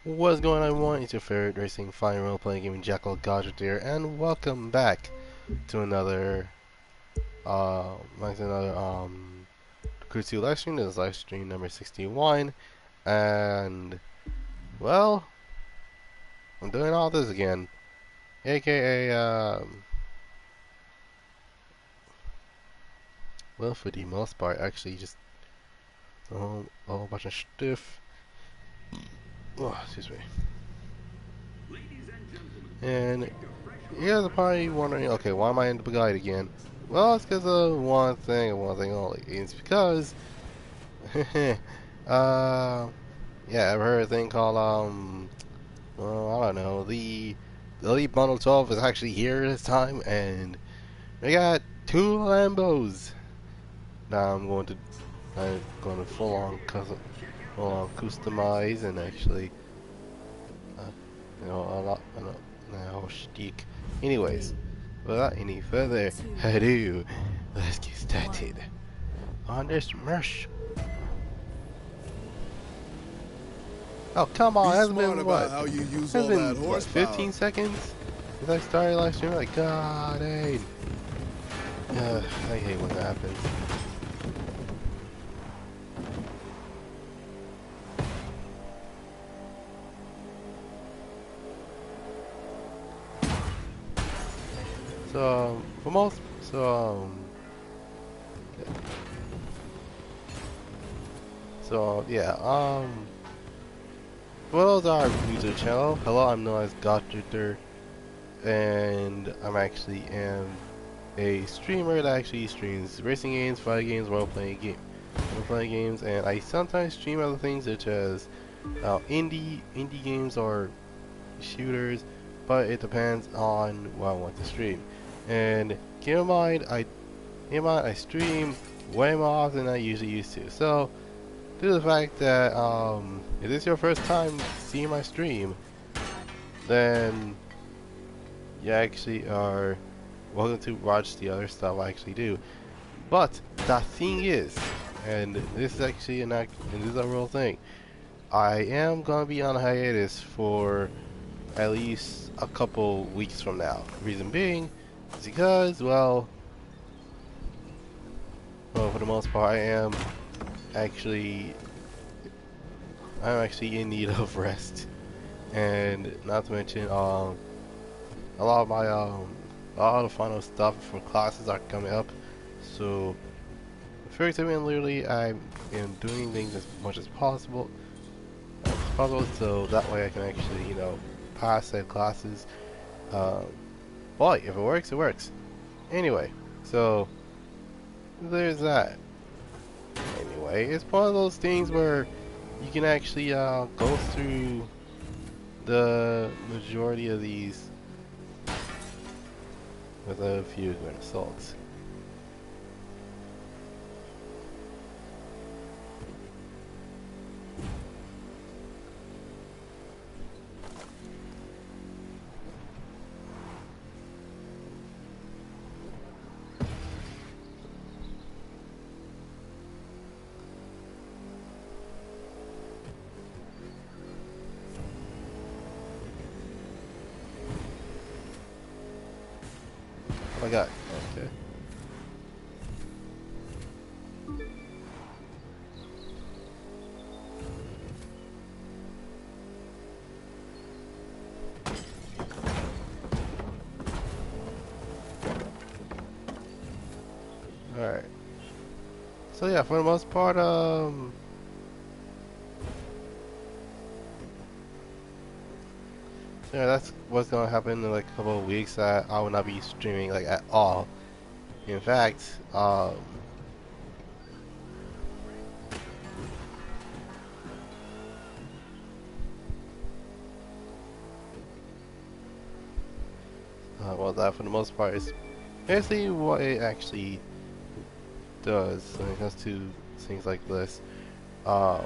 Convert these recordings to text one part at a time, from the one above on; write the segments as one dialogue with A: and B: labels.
A: What's going on, everyone? It's your favorite racing fine role playing game, Jackal Goddrifter, and welcome back to another Cruise 2 live stream. This is live stream number 61, and well, I'm doing all this again, aka well, for the most part, actually just a whole bunch of stuff. Oh, excuse me. And you guys are probably wondering, okay, why am I in the guide again? Well, it's because of one thing and one thing only. It's because, uh, yeah, I've heard a thing called, well, I don't know, the Elite Bundle 12 is actually here this time, and we got two Lambos. Now I'm going to full on customize and actually, uh, a lot, whole shtick. Anyways, without any further ado, let's get started on this merch. Oh, come on,
B: Be
A: it hasn't
B: smart
A: been
B: about how you use
A: It's
B: all that
A: been what,
B: horsepower.
A: 15 seconds since I started live streaming? Like, God, dang. I hate when that happens. So, for most, yeah, for those that are new to the channel, hello, I'm known as Goddrifter, and I'm actually am a streamer that actually streams racing games, fighting games, role-playing games, and I sometimes stream other things such as indie games or shooters, but it depends on what I want to stream. And keep in mind I stream way more often than I usually used to. So due to the fact that if this is your first time seeing my stream, then you actually are welcome to watch the other stuff I actually do. But the thing is, and this is actually and this is a real thing, I am gonna be on hiatus for at least a couple weeks from now. Reason being is because, well, for the most part, actually, I'm actually in need of rest, and not to mention, a lot of my, a lot of the final stuff for classes are coming up, so effectively and literally, I am doing things as much as possible, so that way I can actually, pass said classes. Um, But if it works, it works. Anyway, so there's that. Anyway, it's one of those things where you can actually go through the majority of these with a few grain of salt. Oh my god. Okay. Alright. So yeah, for the most part, yeah, that's what's gonna happen in like a couple of weeks. That I will not be streaming like at all. In fact, well, that for the most part is basically what it actually does when it comes to things like this. Um,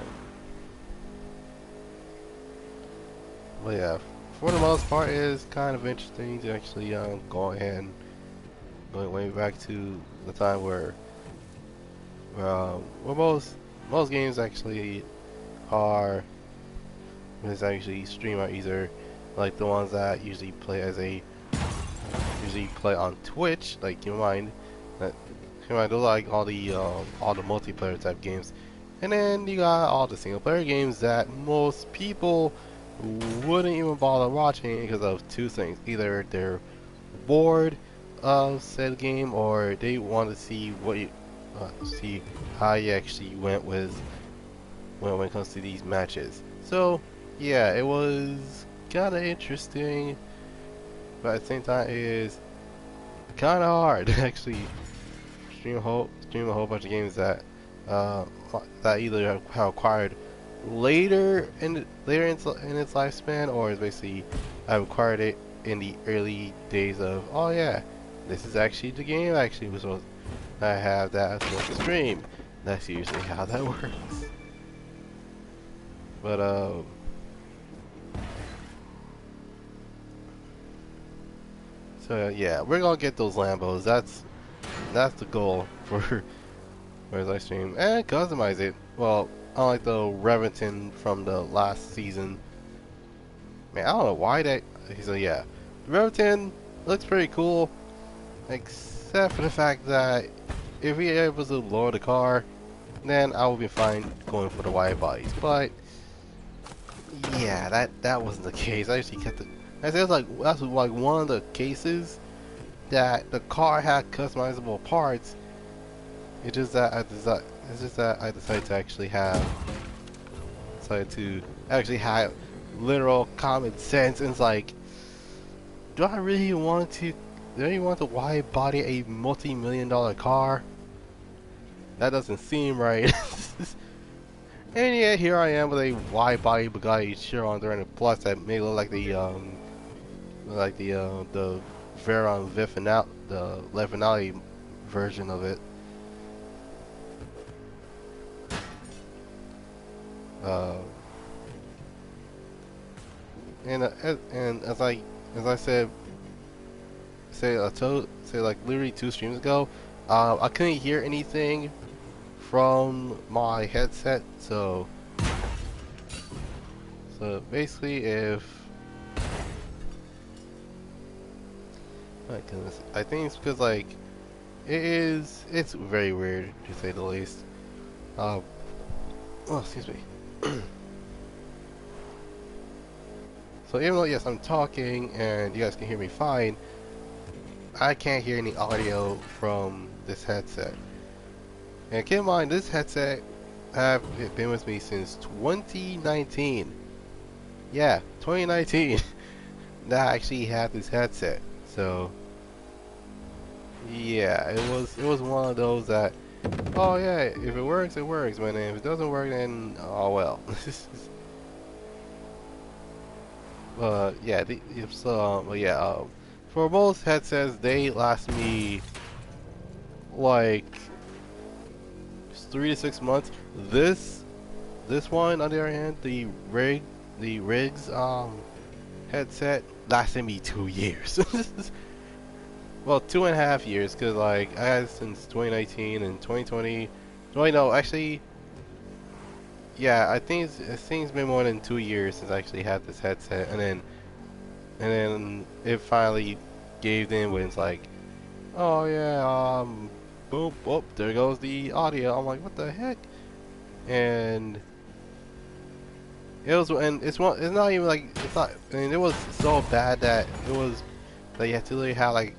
A: but yeah, for the most part, it is kind of interesting to actually go ahead and going way back to the time where most games actually are is actually stream are either like the ones that usually play on Twitch, like you mind that you mind those like all the multiplayer type games, and then you got all the single player games that most people wouldn't even bother watching because of two things: either they're bored of said game, or they want to see what you see how you actually went with when it comes to these matches. So yeah, it was kind of interesting, but at the same time, it is kind of hard to actually stream a whole bunch of games that uh, that either have acquired later in its lifespan, or is basically I've acquired it in the early days of, oh yeah, this is actually the game actually was supposed I have that as supposed to stream. That's usually how that works. But so yeah, we're gonna get those Lambos. That's the goal for live stream and customize it. Well, unlike the Reventon from the last season, man, I don't know why that. So yeah, Reventon looks pretty cool, except for the fact that if we are able to lower the car, then I will be fine going for the wide bodies. But yeah, that wasn't the case. I actually kept it. I said that's like one of the cases that the car had customizable parts. It's just that I decided to actually have literal common sense, and it's like, do I really want to? Do I really want to wide body a multi-million-dollar car? That doesn't seem right. And yet here I am with a wide body Bugatti Chiron 300 Plus that may look like the Veyron the Le Finale version of it. Uh, and as I said, say like literally 2 streams ago, I couldn't hear anything from my headset, so basically my goodness, I think it's because like it's very weird to say the least. Oh, excuse me. So even though yes I'm talking and you guys can hear me fine, I can't hear any audio from this headset. And keep in mind, this headset have been with me since 2019. Yeah, 2019. That I actually had this headset. So yeah, it was one of those that, oh yeah, if it works, it works. But if it doesn't work, then oh well. Yeah, for most headsets, they last me like 3 to 6 months. This one, on the other hand, the Riggs headset lasted me 2 years. Well, 2.5 years, cause like I had it since 2019 and 2020. Wait, no, actually, yeah, I think it's been more than 2 years since I actually had this headset, and then it finally gave in when it's like, oh yeah, boom, whoop, there goes the audio. I'm like, what the heck? And it's not even like, it's not, I mean, it was so bad that it was, that you had to literally have like,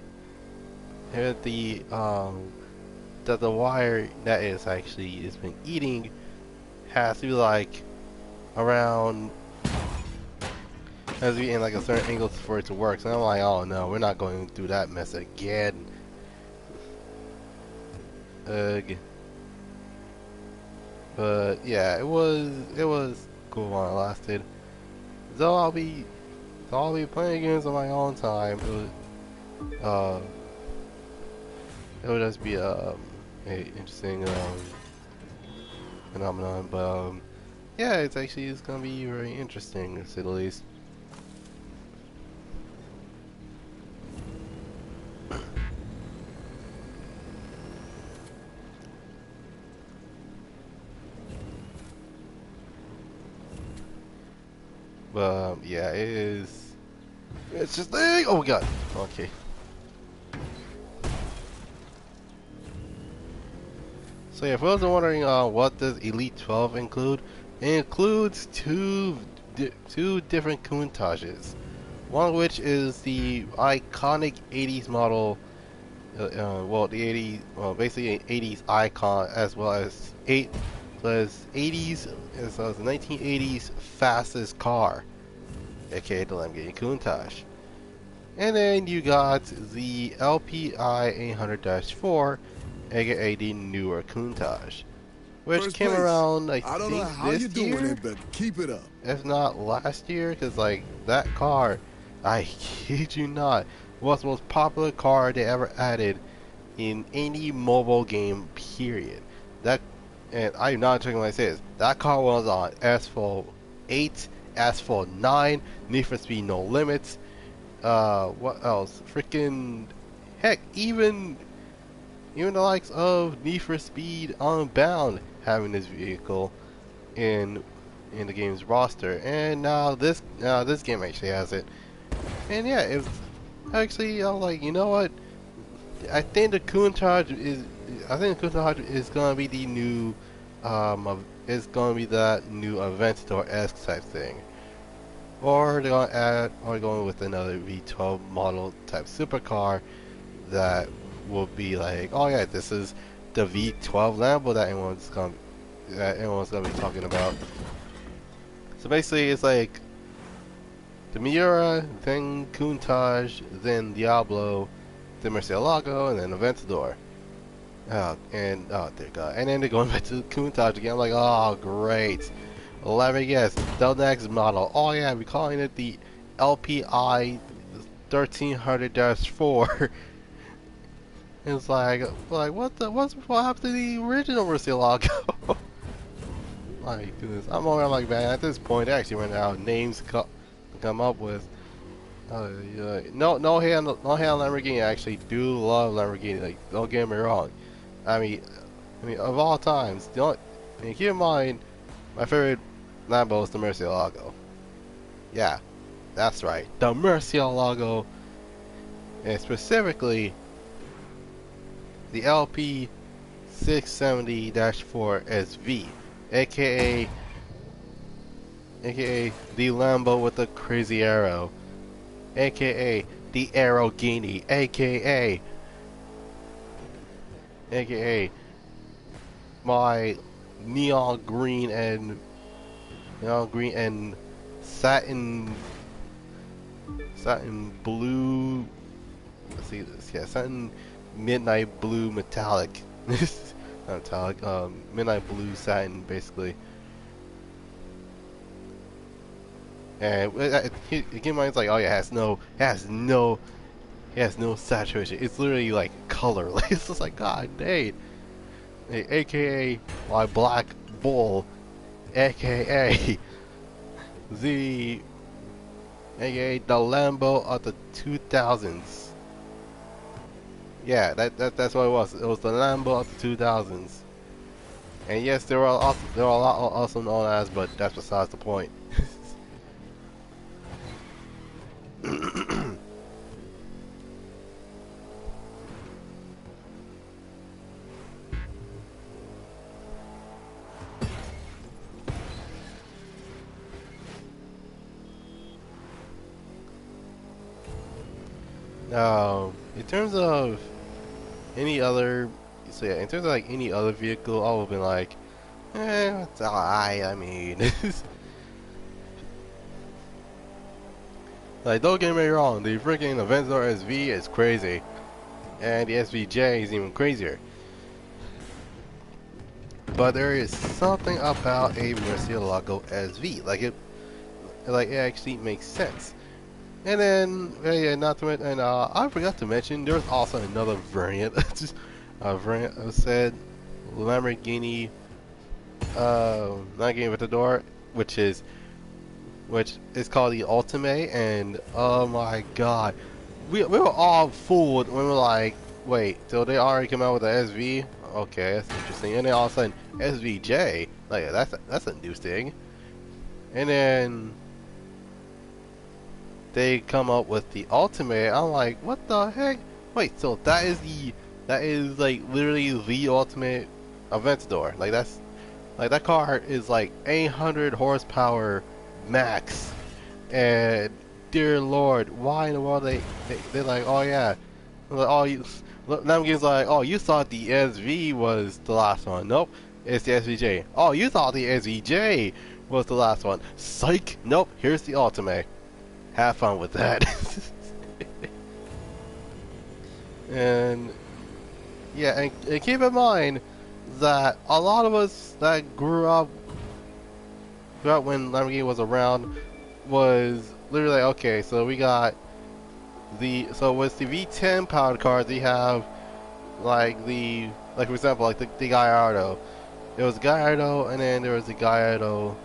A: hit that the wire that is been eating has to be like around, has to be in like a certain angle for it to work. So I'm like, oh no, we're not going through that mess again. Ugh. But yeah, it was cool while it lasted. So I'll be playing games on my own time. It would just be a interesting phenomenon. But yeah, it's gonna be very interesting to say the least. But yeah, it is. It's just like, oh my god. Okay. So yeah, for those wondering, what does Elite 12 include? It includes two different Countages. One of which is the iconic 80s model, well, the 80s, well, basically an 80s icon, as well as 80s, as well as the 1980s fastest car, aka the Lamborghini Countach. And then you got the LPI 800-4, aka the newer Countach, which
B: First
A: came
B: place.
A: around, I
B: I don't know
A: think,
B: how
A: this
B: you're doing
A: year,
B: it, but keep it up.
A: if not last year, because like that car, I kid you not, was the most popular car they ever added in any mobile game. Period. That, and I'm not joking when I say this. That car was on Asphalt 8, Asphalt 9, Need for Speed No Limits. What else? Freaking heck, even the likes of Need for Speed Unbound having this vehicle in the game's roster, and now this game actually has it. And yeah, it was actually, I'm like, you know what? I think the Countach is gonna be the new is gonna be that new Aventador-esque type thing, or or going with another V12 model type supercar that will be like, oh yeah, this is the V12 Lambo that everyone's gonna be talking about. So basically, it's like the Miura, then Countach, then Diablo, then Murcielago, and then Aventador. Oh dear God! And then they're going back to Countach again. I'm like, oh great. Let me guess, the next model. Oh yeah, we're calling it the LPI 1300-4. It's like what happened to the original Murcielago? My goodness, I'm like, man, at this point, they actually ran out of names to come up with. Yeah. No hand Lamborghini. I actually do love Lamborghini. Like, don't get me wrong. I mean, of all times, keep in mind, my favorite Lambo is the Murcielago. Yeah, that's right, the Murcielago, and specifically the LP 670-4 SV, aka the Lambo with the crazy arrow, aka the Arrowghini, aka my neon green and satin blue. Let's see this. Yeah, satin midnight blue metallic. Not metallic. Midnight blue satin, basically. And keep in mind, it's like, oh yeah, it has no saturation. It's literally like colorless. It's just like, god dang. AKA my Black Bull, AKA the the Lambo of the 2000s. Yeah, that's what it was. It was the Lambo of the 2000s. And yes, there were a lot also known as, but that's besides the point. Now, in terms of any other, so yeah, in terms of like any other vehicle, I would have been like, it's alright. I mean, like, don't get me wrong, the freaking Aventador SV is crazy, and the SVJ is even crazier. But there is something about a Murcielago SV, like it actually makes sense. And then, yeah, not to mention, and I forgot to mention, there's also another variant, just a variant of said Lamborghini, not getting with the door, which is called the Ultimate, and oh my god, we were all fooled when we were like, wait, so they already came out with the SV? Okay, that's interesting. And then all of a sudden, SVJ, like that's a new thing. And then they come up with the ultimate. I'm like, what the heck? Wait, so that is like literally the ultimate Aventador. Like that car is like 800 horsepower max. And dear Lord, why in the world they're like, oh yeah, like, oh you. Lamborghini's like, oh, you thought the SV was the last one. Nope, it's the SVJ. Oh, you thought the SVJ was the last one. Psych. Nope, here's the ultimate. Have fun with that. And yeah, and keep in mind that a lot of us that grew up when Lamborghini was around was literally like, okay, so we got so with the V10 powered cars, they have like for example, like the Gallardo. There was Gallardo, and then there was the Gallardo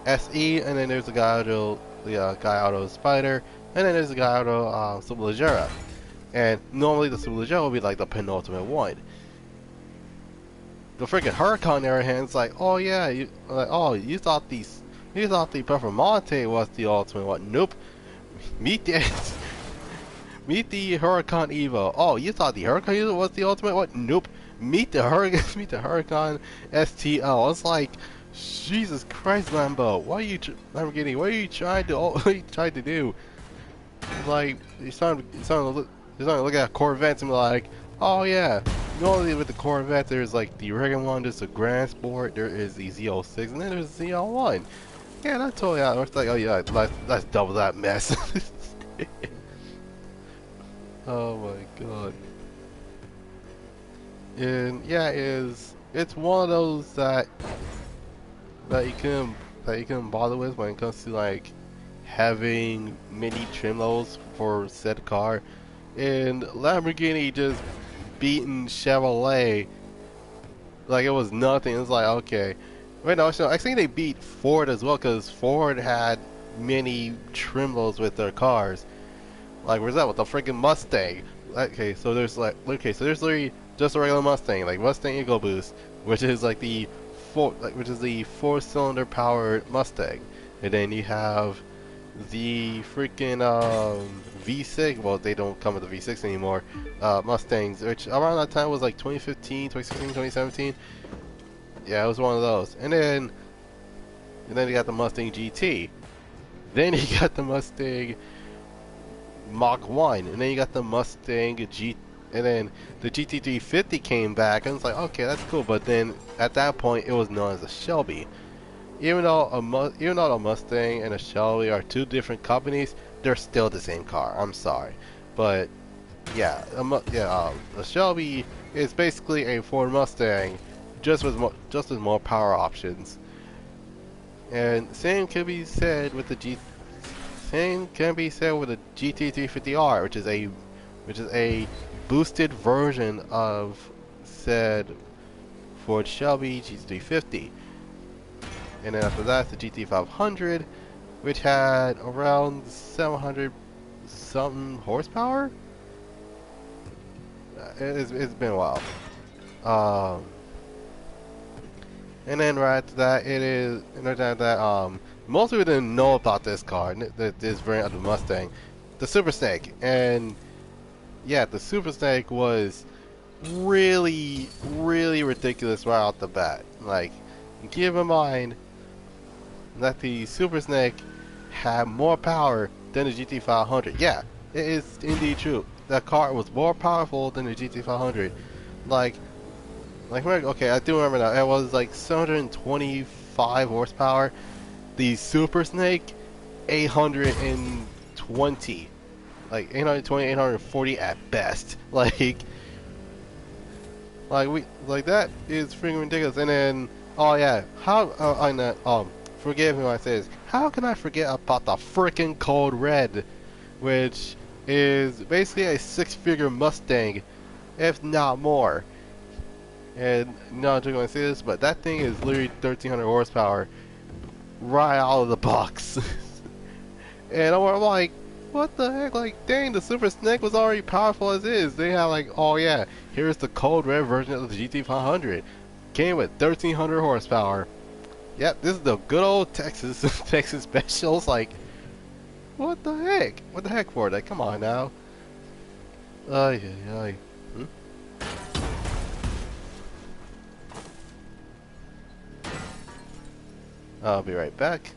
A: SE, and then there's the Gallardo, Gallardo Spider, and then there's the Gallardo Superleggera. And normally the Superleggera will be like the penultimate one. The freaking Huracan, on the other hand, it's like, oh yeah, you thought the Performante was the ultimate one. Nope. Meet the meet the Huracan Evo. Oh, you thought the Huracan Evo was the ultimate one? Nope. Meet the Huracan STL. It's like, Jesus Christ, Lambo. Lamborghini? What are you trying to do? It's like you're starting to look at Corvettes and be like, oh yeah. Normally with the Corvette, there's like the regular one, there's the Grand Sport, there is the Z06, and then there's the Z01. Yeah, that's totally out. It's like, oh yeah, let's double that mess. Oh my god. And yeah, it's one of those that you can bother with when it comes to like having many trim levels for said car. And Lamborghini just beating Chevrolet like it was nothing. It's like, okay. Wait, no, I think they beat Ford as well, because Ford had many trim levels with their cars. Like, where's that with the freaking Mustang? Okay, so there's literally just a regular Mustang, like Mustang EcoBoost, which is like the four-cylinder powered Mustang, and then you have the freaking V6. Well, they don't come with the V6 anymore. Mustangs, which around that time was like 2015, 2016, 2017. Yeah, it was one of those. And then you got the Mustang GT. Then you got the Mustang Mach 1, and then you got the Mustang G, and then the GT350 came back, and it's like, okay, that's cool. But then at that point, it was known as a Shelby. Even though a Mustang and a Shelby are two different companies, they're still the same car. I'm sorry, but yeah, the Shelby is basically a Ford Mustang, just with more power options. And same can be said with the GT350R, which is a boosted version of said Ford Shelby GT350. And then after that, the GT500, which had around 700 something horsepower. It's been a while. And then right after that, most people didn't know about this car, this variant of the Mustang, the Super Snake. And yeah, the Super Snake was really, really ridiculous right off the bat. Like, keep in mind that the Super Snake had more power than the GT500. Yeah, it is indeed true. That car was more powerful than the GT500. Okay, I do remember that. It was like 725 horsepower. The Super Snake, 820. Like 820, 840 at best. Like that is freaking ridiculous. And then, oh yeah, forgive me when I say this. How can I forget about the freaking Code Red, which is basically a six-figure Mustang, if not more. And not going to say this, but that thing is literally 1,300 horsepower right out of the box. And I'm like, what the heck? Like, dang, the Super Snake was already powerful as is. They had like, oh yeah, here's the Code Red version of the GT500. Came with 1,300 horsepower. Yep, this is the good old Texas Texas specials. Like, what the heck? What the heck for that? Come on now. Ay, ay, ay. Hmm? I'll be right back.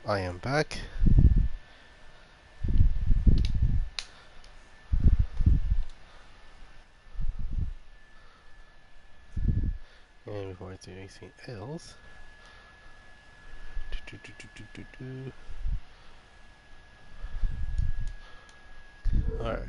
A: I am back. And before I do anything else, alright.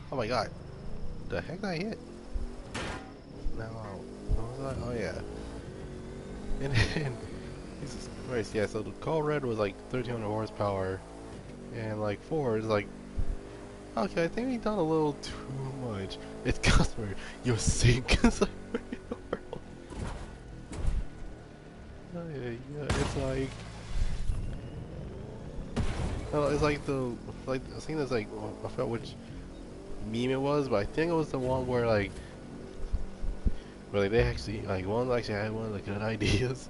A: Oh my god. The heck did I hit? No. What was I? Oh yeah. And then, Jesus Christ, yeah, so the Call Red was like 1300 horsepower. And like Ford is like, okay, I think we done a little too much. It's customer, you're sick. It's like, oh, yeah, it's like, oh, it's like, I think there's like, I forgot which meme it was, but I think it was the one where like they actually one actually had one of the good ideas.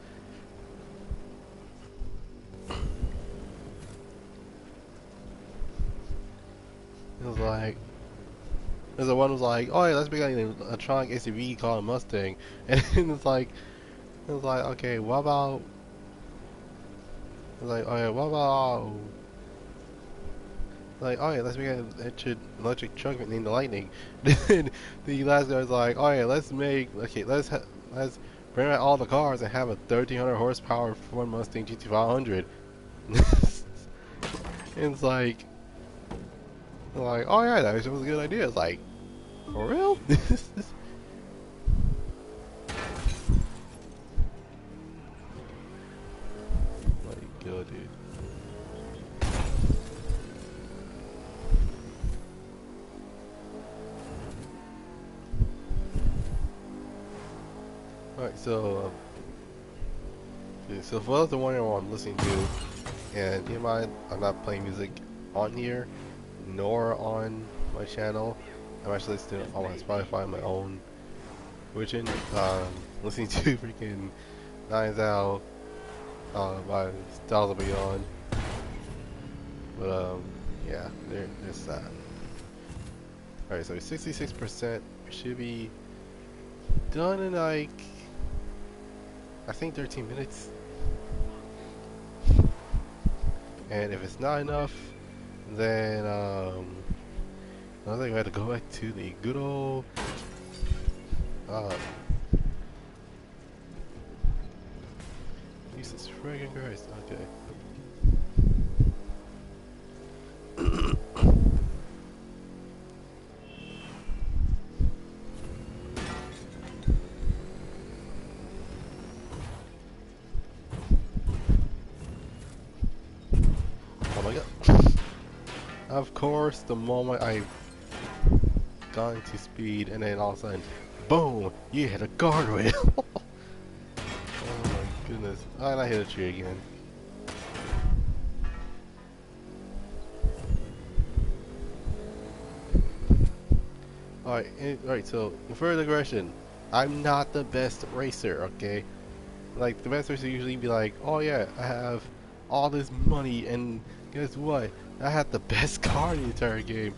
A: It was like there's the one was like, oh yeah, let's make an electronic SUV called a Mustang, and then it was like okay, what about like oh yeah, what about like oh yeah, let's make an electric truck named the Lightning. Then the last guy was like, oh yeah, let's bring out all the cars and have a 1300 horsepower Ford Mustang GT500. And it's like oh yeah, that was a good idea. It's like, for real? Like, go, dude. Alright, so, so for those that wondering what I'm listening to, and keep in mind, I'm not playing music on here, nor on my channel. I'm actually listening on my Spotify on my own version. Listening to freaking Nines Out by Styles of Beyond. But yeah, there's that. Alright, so 66% should be done in like I think 13 minutes. And if it's not enough, then I think we have to go back to the good old Jesus friggin' Christ, okay. Oh my god. Of course, the moment I got into speed and then all of a sudden, boom, you hit a guardrail. Oh my goodness. And I hit a tree again. Alright, so in further digression, I'm not the best racer, okay? Like, the best racer usually be like, oh yeah, I have all this money, and guess what? I have the best car in the entire game.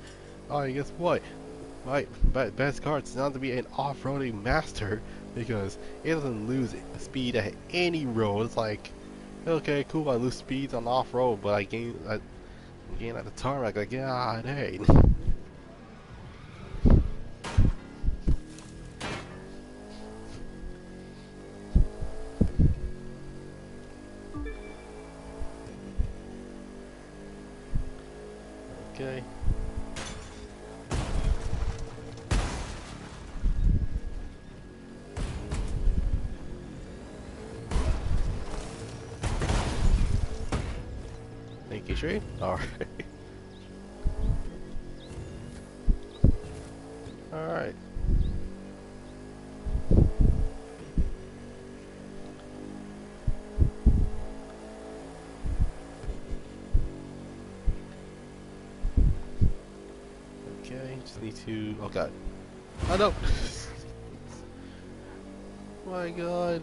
A: Alright, guess what? My best car is not to be an off-roading master, because it doesn't lose speed at any road. It's like, okay, cool, I lose speeds on off-road, but I gain at the tarmac, like, yeah, hey. Okay. Thank you, Shree. Alright. Alright. to, oh god. Oh no! My god.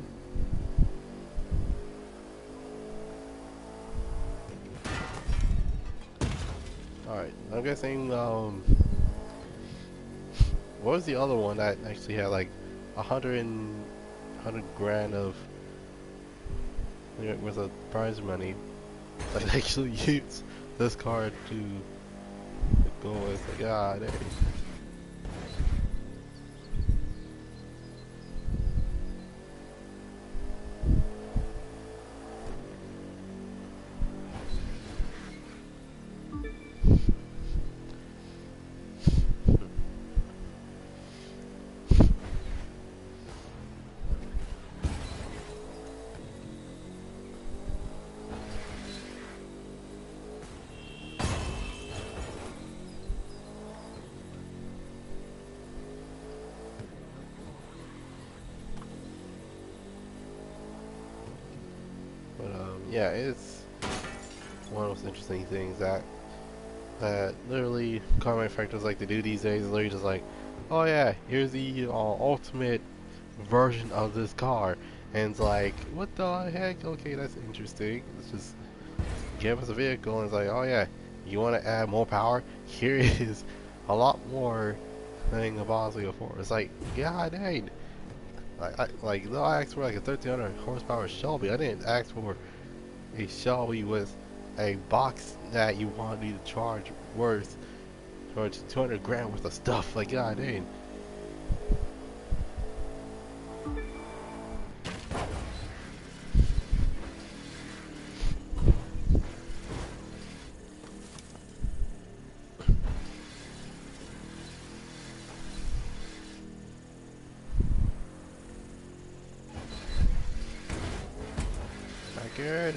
A: Alright, I'm guessing, what was the other one that actually had like 100 grand of worth of prize money that actually used this card to go with? Like, god dang. But yeah, it's one of the most interesting things that literally car manufacturers like to do these days. Is literally just like, oh yeah, here's the ultimate version of this car, and it's like, what the heck? Okay, that's interesting. Let's just give us a vehicle, and it's like, oh yeah, you want to add more power? Here is a lot more thing about the before. It's like, god dang. I asked for like a 1300 horsepower Shelby. I didn't ask for a Shelby with a box that you want me to charge 200 grand worth of stuff. Like, god dang. Not good.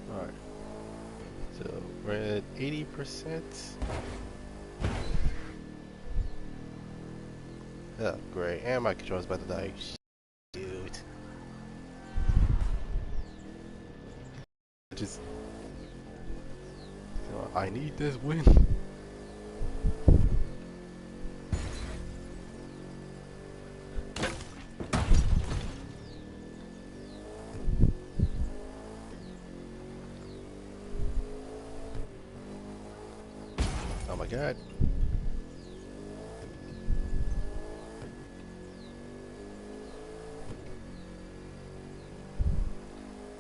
A: Alright. So we're at 80%. Oh, great. And my controller's about to die. Shoot. Just, I need this win. Oh my god.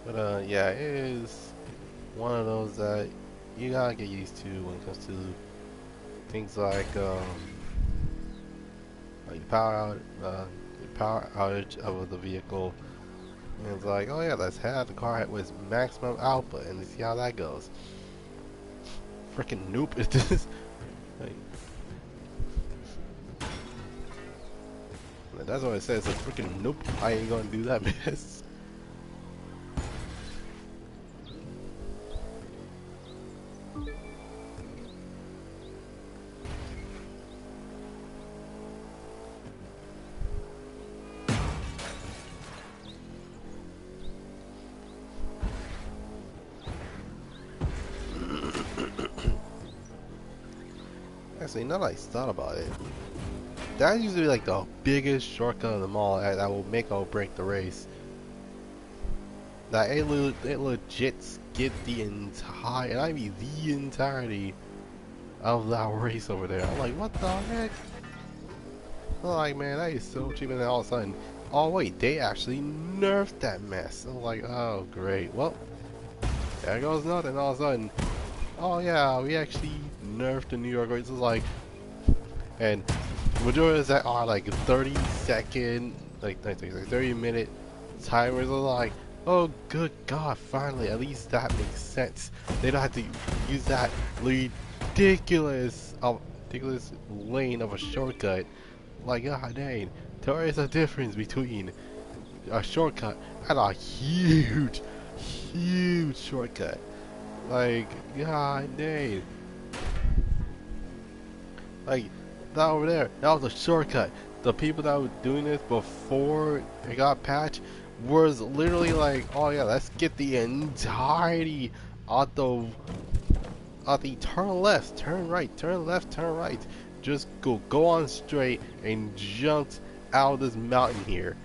A: But yeah, it is one of those that you gotta get used to when it comes to things like the power outage of the vehicle. And it's like, oh yeah, let's have the car with maximum output and see how that goes. Freaking nope! It just like, that's what it says. It's freaking nope. I ain't gonna do that mess. Actually, now that I thought about it, that used to be like the biggest shortcut of them all that will make or break the race. That it legit skipped the entire, and I mean the entirety of that race over there. I'm like, what the heck? I'm like, man, that is so cheap, and then all of a sudden, oh wait, they actually nerfed that mess. I'm like, oh great, well, there goes nothing. All of a sudden, oh yeah, we actually nerfed the New York race. It's like, and majority of that are like 30-second, like 30-minute timers. Are like, oh good god, finally, at least that makes sense. They don't have to use that ridiculous lane of a shortcut. Like, god dang, there is a difference between a shortcut and a huge shortcut. Like, god dang. Like, that over there, that was a shortcut. The people that were doing this before it got patched was literally like, oh yeah, let's get the entirety out the turn left, turn right, turn left, turn right. Just go on straight and jumped out of this mountain here.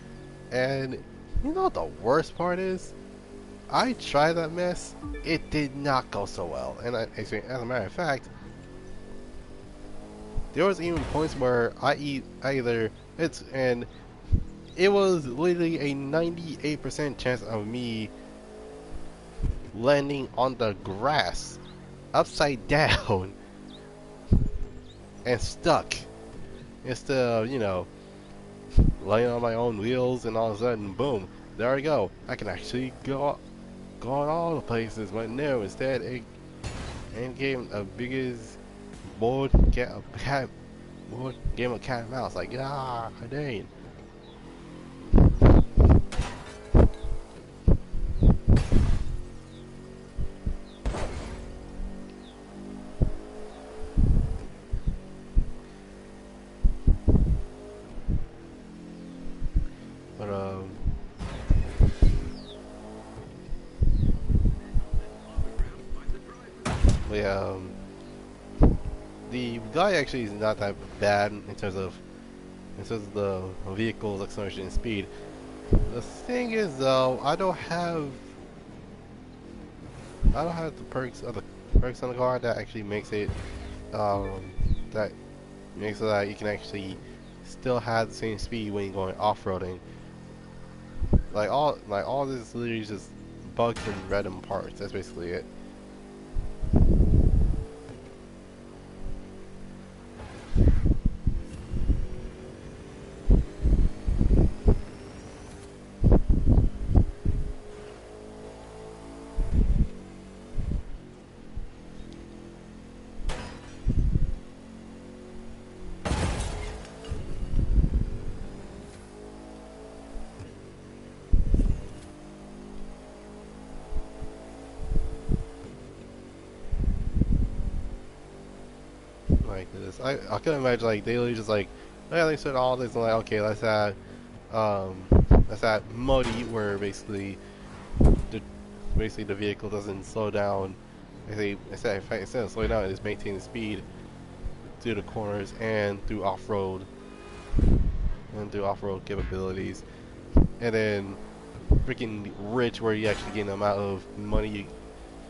A: And you know what the worst part is? I tried that mess. It did not go so well. And as a matter of fact, there was even points where it was literally a 98% chance of me landing on the grass upside down and stuck instead of, you know, laying on my own wheels, and all of a sudden, boom, there I go. I can actually go on all the places, but no, instead it gave a biggest game of cat and mouse. Like, ah, dang. But yeah, the guy actually is not that bad in terms of the vehicle's acceleration and speed. The thing is, though, I don't have the perks on the car that actually makes it that makes it that you can actually still have the same speed when you're going off-roading. Like all this is literally just bugs and random parts. That's basically it. Like this, I can imagine like they literally just like, yeah, they said all this and like, okay, let's add muddy, where basically the vehicle doesn't slow down. Instead of slowing down, it just maintains the speed through the corners and through off-road capabilities. And then freaking rich, where you actually get the amount of money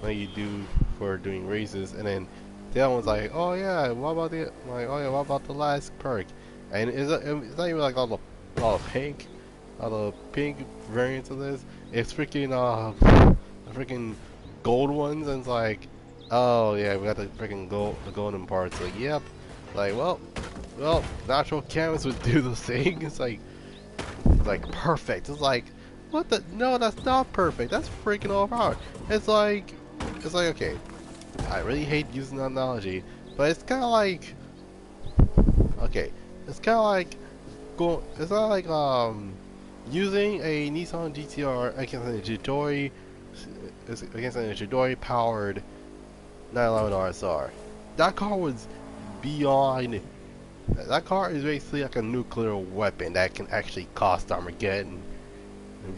A: you do for doing races. And then the other one's like, oh yeah, what about the last perk? And it's not even like all the pink variants of this. It's freaking the freaking gold ones, and it's like, oh yeah, we got the freaking the golden parts. Like, yep. Like, well, natural canvas would do the thing. It's like perfect. It's like, what the? No, that's not perfect. That's freaking overpowered. It's like okay. I really hate using that analogy, but it's kind of like, okay, it's kind of like it's not like using a Nissan GTR against a Jidori powered 911 RSR. That car was beyond. That car is basically like a nuclear weapon that can actually cost Armageddon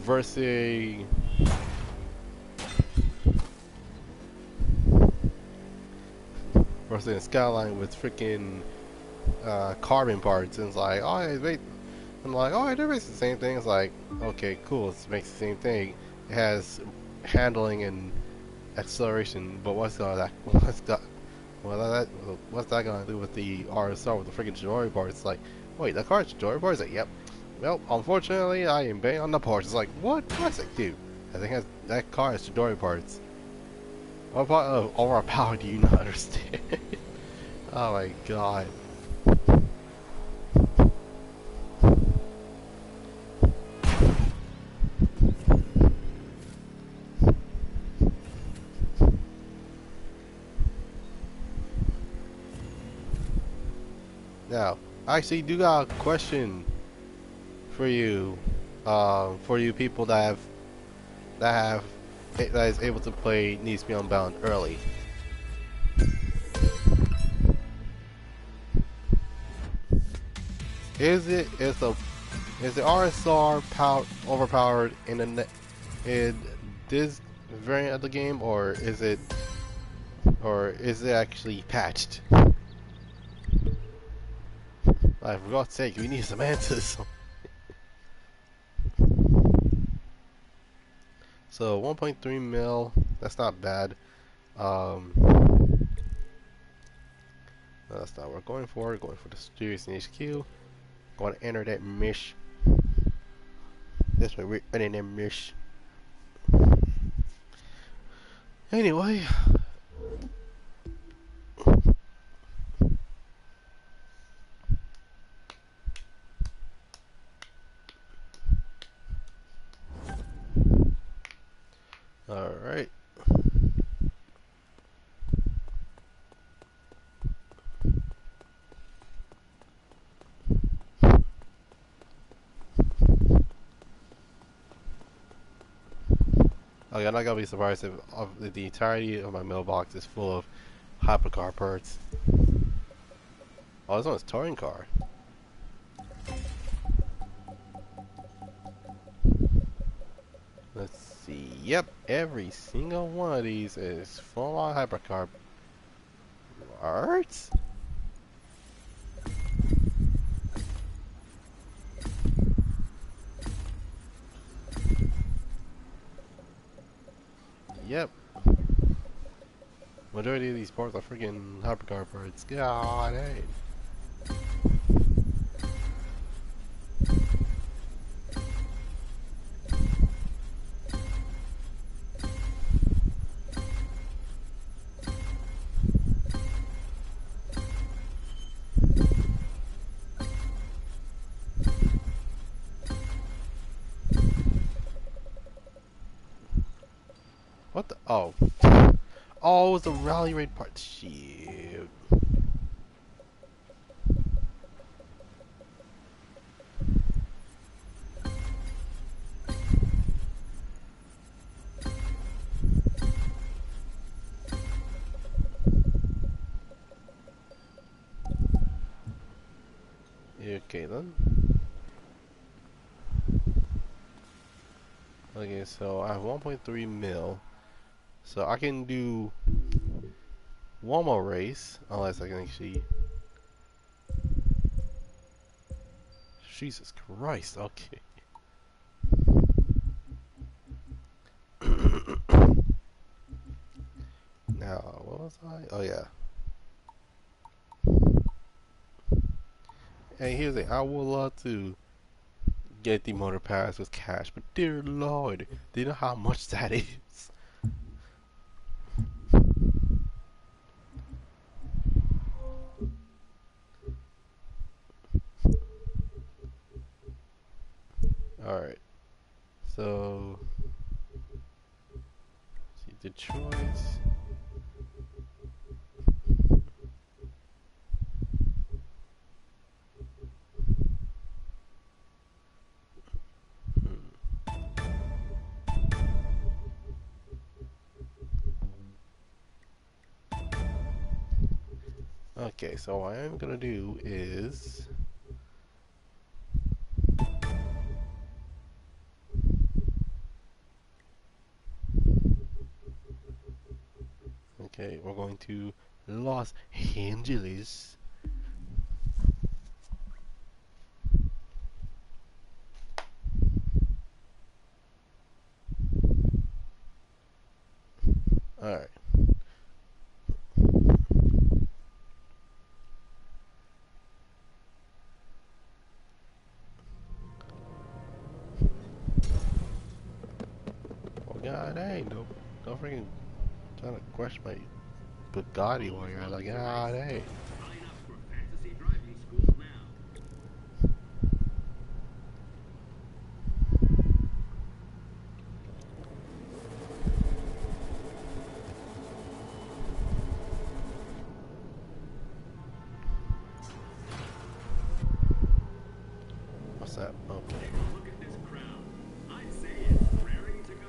A: versus a Skyline with freaking carbon parts. And it's like, oh, I'm like, oh, they're basically the same thing. It's like, okay, cool, it makes the same thing. It has handling and acceleration, but what's that gonna do with the RSR with the freaking Jidori parts? It's like, wait, the car's Jidori parts? Like, yep. Well, unfortunately, I am banging on the parts. It's like, what? What's it do? I think that car has Jidori parts. What part of overpowered do you not understand? Oh my god. Now, I actually do got a question for you people that have that is able to play Need to Be Unbound early. Is the RSR overpowered in this variant of the game, or is it actually patched? Like, for God's sake, we need some answers. So 1.3 mil, that's not bad. That's not what we're going for. We're going for the Serious HQ. Going to enter that mesh. This way we're entering that mesh. Anyway. Alright. Okay, I'm not gonna be surprised if the entirety of my mailbox is full of hypercar parts. Oh, this one's touring car. Let's see. Yep, every single one of these is full on hypercar parts. Yep. Majority of these parts are freaking hypercar parts. God, hey. What the? Oh. Oh, it's the rally raid part. Shoot. Okay then. Okay, so I have 1.3 mil. So I can do one more race, unless I can actually... Jesus Christ, okay. Now, what was I? Oh yeah. Hey, here's it. I would love to get the motor pass with cash, but dear Lord, do you know how much that is? Alright. So, see Detroit. Okay, so what I am gonna do is okay, we're going to Los Angeles. Alright. Oh god, hey, don't freaking try to crush my Bugatti while you're like, god, hey. What's that? Okay.
B: Look at this crowd. I'd say it's raring to go.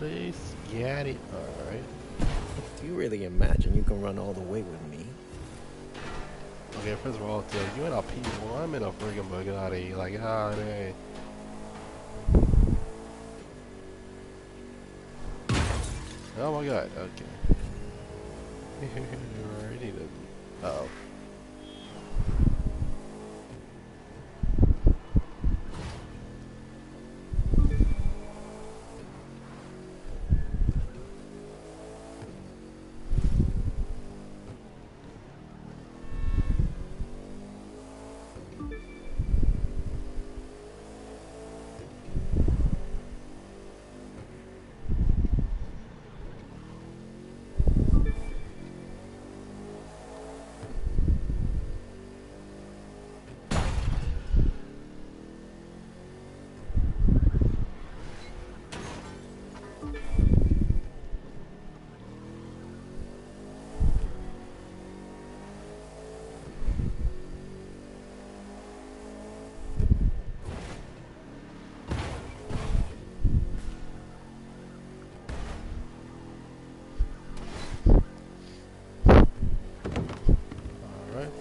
A: let's get it. Alright.
B: Do you really imagine you can run all the way with me?
A: Okay, first of all, you in a P1, I'm in a friggin' Bugatti. Like, ah, dang. Oh my god, okay. Ready to. Uh oh. Alright.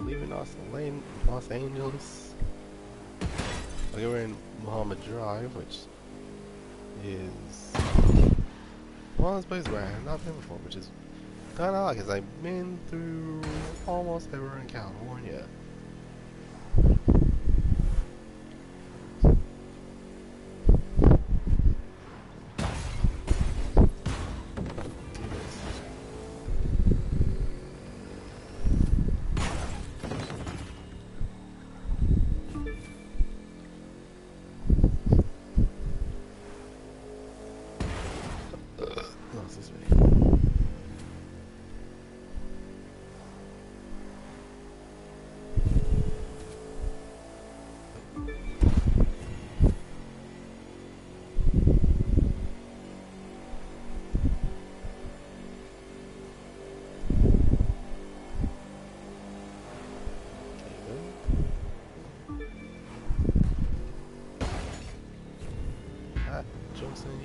A: Leaving Los Angeles. Okay, we're in Muhammad Drive, which is one of those places where I have not been before, which is kind of odd because I've been through almost everywhere in California.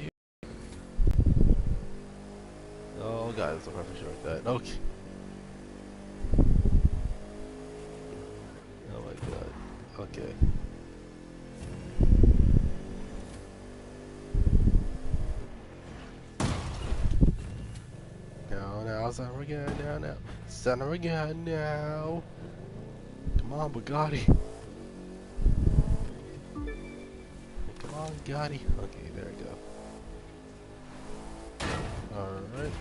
A: You. Oh god, it's a perfect shortcut. Okay. Oh my god. Okay. Now, son of a gun, now. Son of a gun, now. Come on, Bugatti. Come on, Gotti. Okay, there we go. Alright.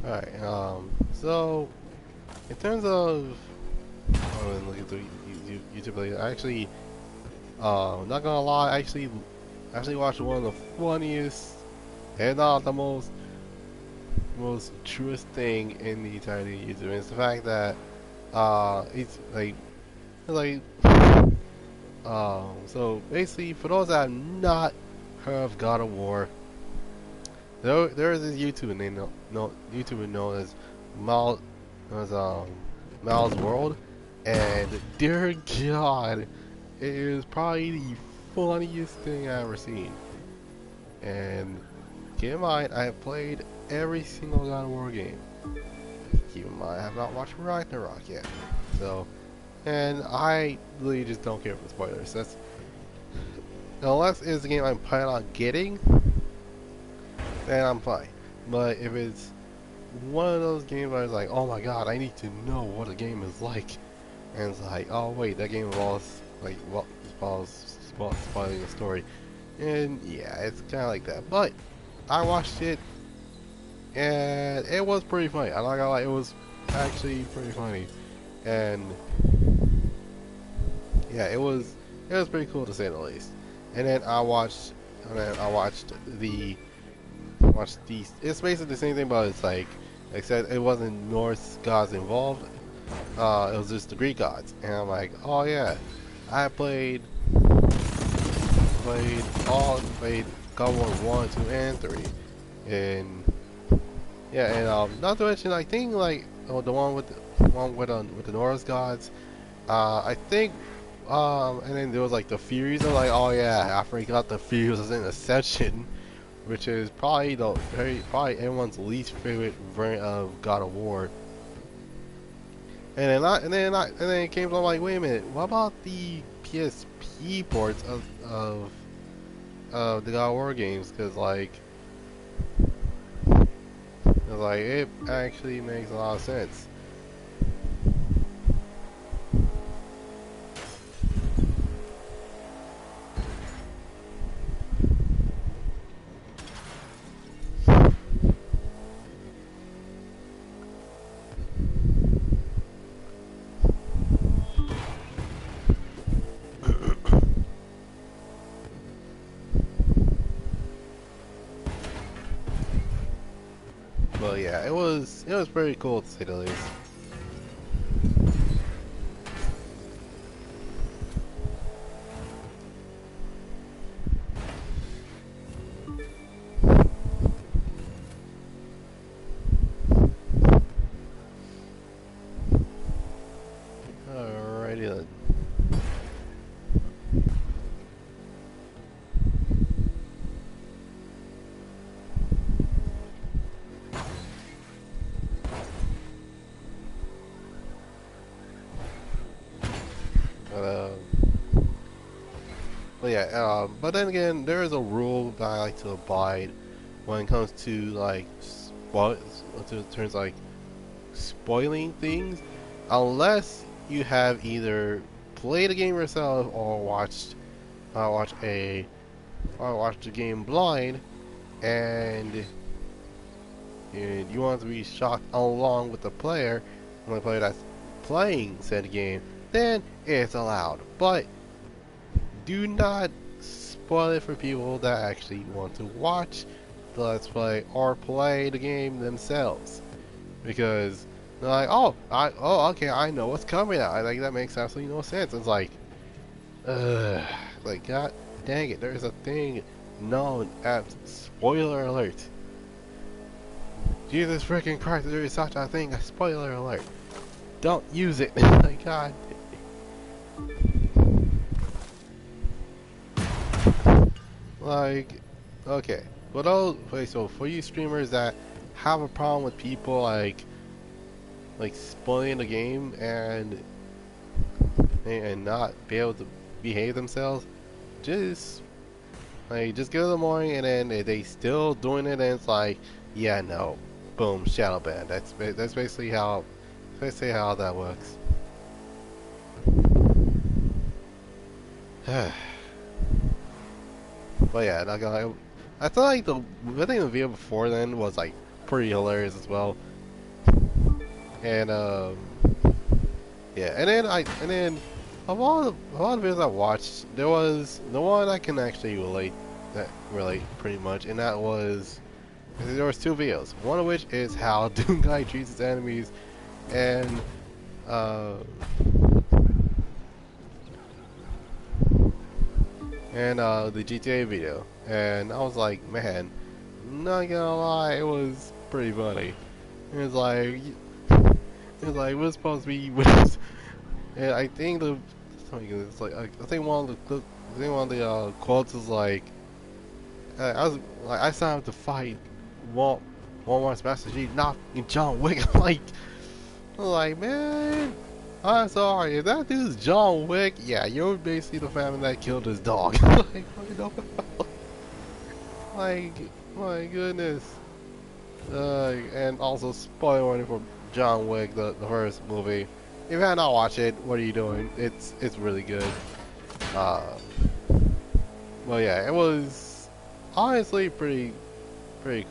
A: Alright, so in terms of look at the YouTube videos, I actually not gonna lie, I actually watched one of the funniest and not the most truest thing in the entirety of YouTube. And it's the fact that it's like so basically for those that have not heard of God of War, there is this YouTuber named YouTuber known as Mal as Mal's World, and dear God, it is probably the funniest thing I've ever seen. And keep in mind, I have played every single God of War game. Keep in mind, I have not watched Ragnarok yet. So, and I really just don't care for spoilers. That's unless it's a game I'm planning on getting, then I'm fine. But if it's one of those games where I was like, oh my god, I need to know what a game is like, and it's like, oh wait, that game involves spoiling the story, and yeah, it's kind of like that. But I watched it, and it was pretty funny. I'm not gonna lie, it was actually pretty funny, and yeah, it was pretty cool to say the least. And then I watched the it's basically the same thing, but it's like, except it wasn't Norse gods involved. It was just the Greek gods, and I'm like, oh yeah, I played God of War 1, 2, and 3, and yeah, and not to mention, I think like the one with the Norse gods, I think. And then there was like the Furies. I'm like, oh yeah, I forgot the Furies was in Ascension, which is probably probably everyone's least favorite variant of God of War. And then it came to, I'm like, wait a minute, what about the PSP ports of the God of War games? Because it actually makes a lot of sense. But yeah, it was pretty cool to say the least. Alrighty then. But yeah, but then again, there is a rule that I like to abide when it comes to like spoiling things, unless you have either played the game yourself or watched the game blind, and you want to be shocked along with the player when the player that's playing said game, then it's allowed. But do not spoil it for people that actually want to watch the Let's Play or play the game themselves, because they're like, okay, I know what's coming out. Like, that makes absolutely no sense. It's like, like, god dang it, there's a thing known as spoiler alert. Jesus freaking Christ, there is such a thing as spoiler alert. Don't use it. Like, god. Like, okay. So for you streamers that have a problem with people like spoiling the game and not be able to behave themselves, just give them a warning, and then they still doing it, and it's like, yeah, no, boom, shadow ban. That's basically how that works. But yeah, not gonna lie, I thought like the video before then was like pretty hilarious as well. And Yeah, and then of all the videos I watched, there was the one I can actually relate pretty much, and that was there was two videos. One of which is how Doom Guy treats his enemies, and uh, the GTA video. And I was like, man, not gonna lie, it was pretty funny. It was like we're supposed to be with, and I think it's like I think one of the quotes is like, I still have to fight Walmart's Master Chief, not John Wick. I'm like, man, I'm sorry, if that dude's John Wick, yeah, you're basically the family that killed his dog. Like, what the hell? Like, my goodness. And also, spoiler warning for John Wick, the first movie. If you have not watched it, what are you doing? It's really good. Uh, well, yeah, it was honestly pretty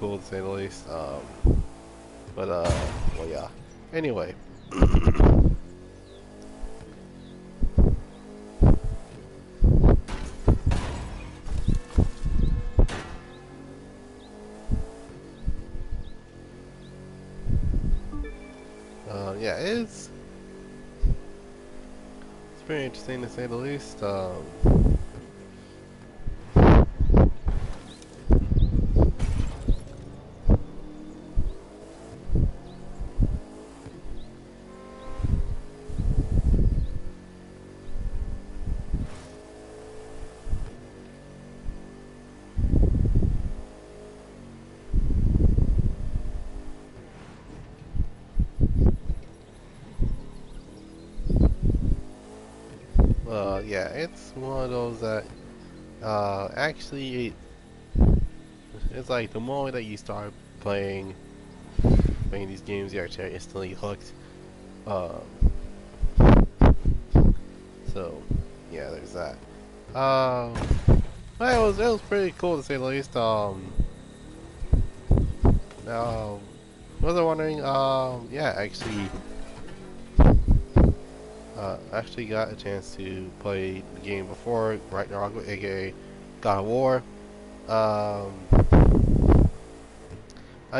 A: cool to say the least. Well, yeah. Anyway. Yeah, it's pretty interesting to say the least. Yeah, it's one of those that actually it's like the moment that you start playing these games, you're actually instantly hooked. Um, so yeah, there's that. Um, well, it was pretty cool to say the least. Now, was I wondering? Yeah, actually got a chance to play the game before Ragnarok, aka God of War. I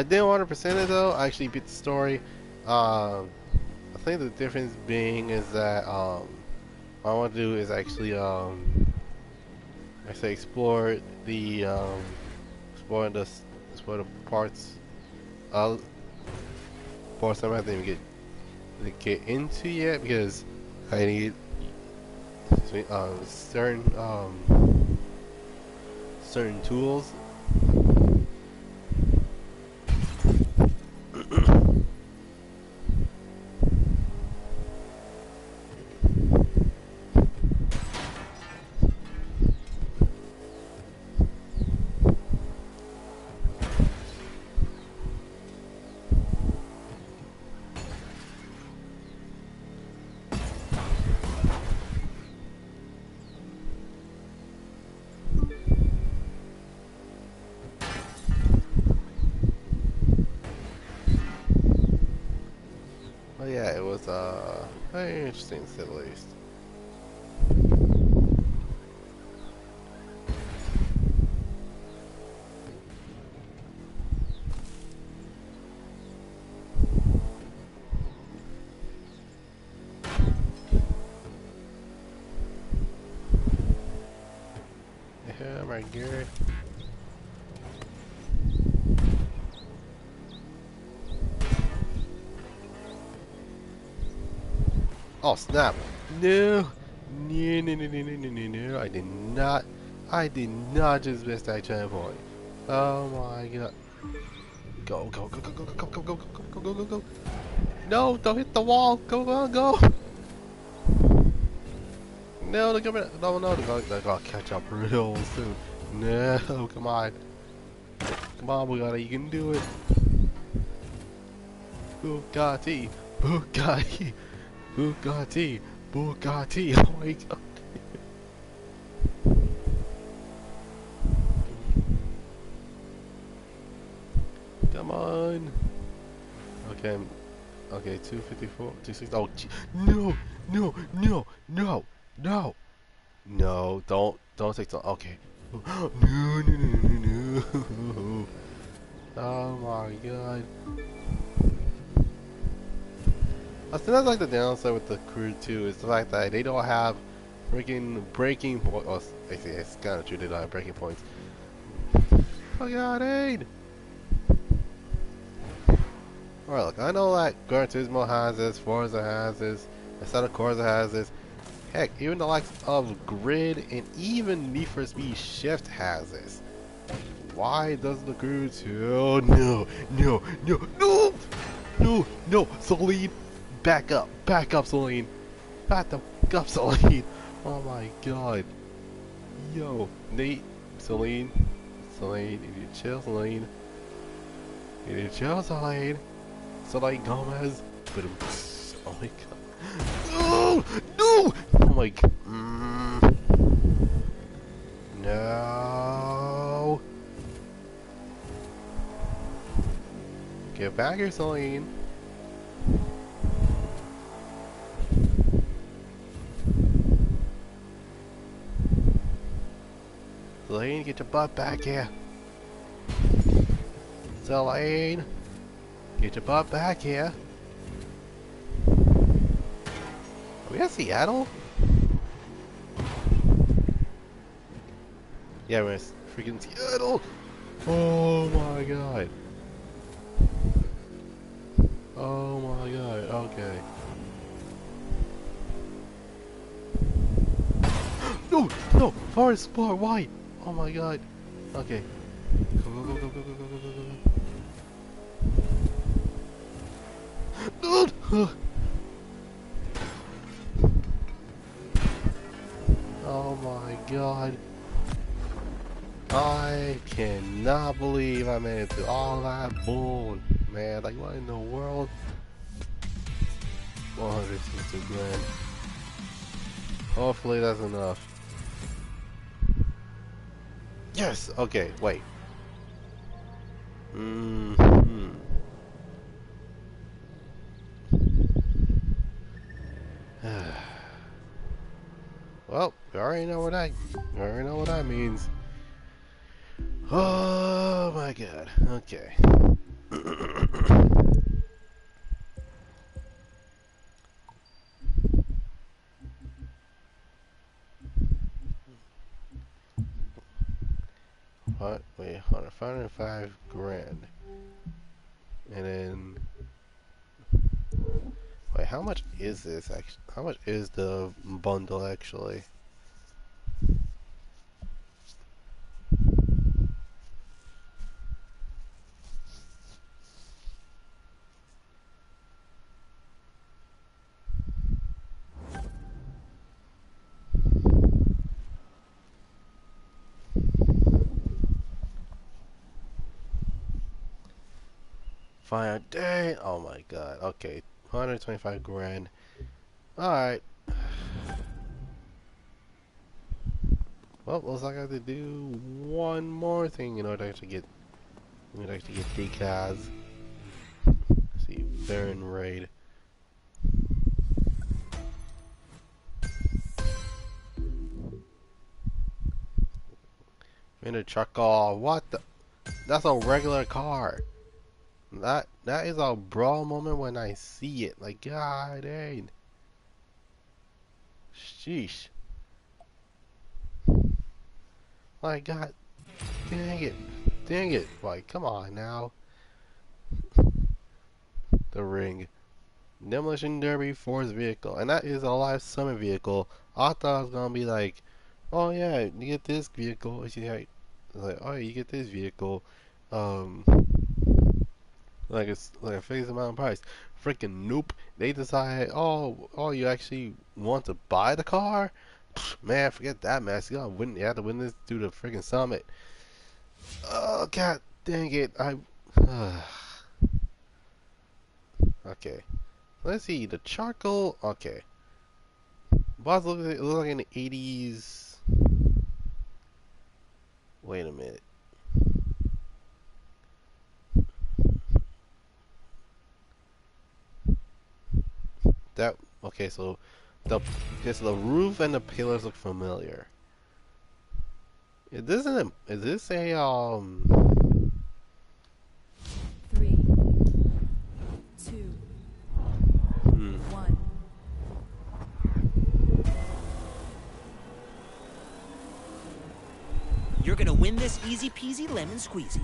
A: didn't 100% it though. I actually beat the story. I think the difference being is that what I want to do is actually I say explore the explore the parts I haven't even get into yet because I need certain tools. But yeah, it was very interesting to say the least. Yeah, right, Gary. Oh snap! No, no, no, no, no, no, no, no, no! I did not just miss that checkpoint. Oh my god! Go, go, go, go, go, go, go, go, go, go, go, go, go! No, don't hit the wall! Go, go, go! No, they're coming! No, no, they're gonna catch up real soon. No, come on, come on, Bugatti, you can do it. Bugatti, Bugatti, Bugatti, Bugatti! Oh my god! Come on. Okay. Okay, 254, 260. Oh, no, no, no, no, no, no! Don't take so. Okay. No, no, no, no, no. Oh my god. I think that's like the downside with the crew too. Is the fact that they don't have freaking breaking point. Oh, actually, it's kind of true. They don't have breaking points. Oh god, Aid! Alright, look, I know that Gran Turismo has this, Forza has this, Assetto Corsa has this. Heck, even the likes of Grid and even Need for Speed Shift has this. Why does the crew too? Oh no, no, no, no, no, no, Celine, back up, Celine, back the up, Celine. Oh my god, yo, Nate, Celine, you need to chill, Celine, you need to chill, Celine. Celine Gomez, but oh my god, no, no, oh my god, no. Get back here, Celine. Celine, get your butt back here. Celine, get your butt back here. Are we at Seattle? Yeah, we're in freaking Seattle. Oh my god. Oh my god, okay. No, no, Forest Sport, why? Oh my god. Okay. Go, go, go, go, go, go, go, go, go, go. Oh my god. I cannot believe I made it through all that bull, man. Like, what in the world? 160 grand. Hopefully that's enough. Yes! Okay, wait. Well, we already know what that means. Oh my god. Okay. What? Wait, 505 grand. And then, wait, how much is this actually? How much is the bundle actually? Fine day. Oh my god. Okay, 125 grand. All right. Well, looks like I have to do one more thing in order to get decals. Let's see, Baron Raid. In a truck. Oh, what the? That's a regular car. That is a brawl moment when I see it. Like, god dang. Sheesh. Like, god dang it. Dang it. Like, come on now. The ring. Demolition Derby Force vehicle. And that is a live summon vehicle. I thought it was gonna be like, oh yeah, you get this vehicle. It's like, oh yeah, you get this vehicle. Um, like it's like a fixed amount of price. Freaking nope. They decide, oh, you actually want to buy the car? Pfft, man, forget that mess. You have to win this through the freaking summit. Oh god, dang it! Okay. Let's see the charcoal. Okay. Boss looks like in the 80s. Wait a minute. that okay, so the okay, so the roof and the pillars look familiar. Is this a
C: 3, 2,
A: hmm.
C: 1.
D: You're gonna win this easy peasy lemon squeezy.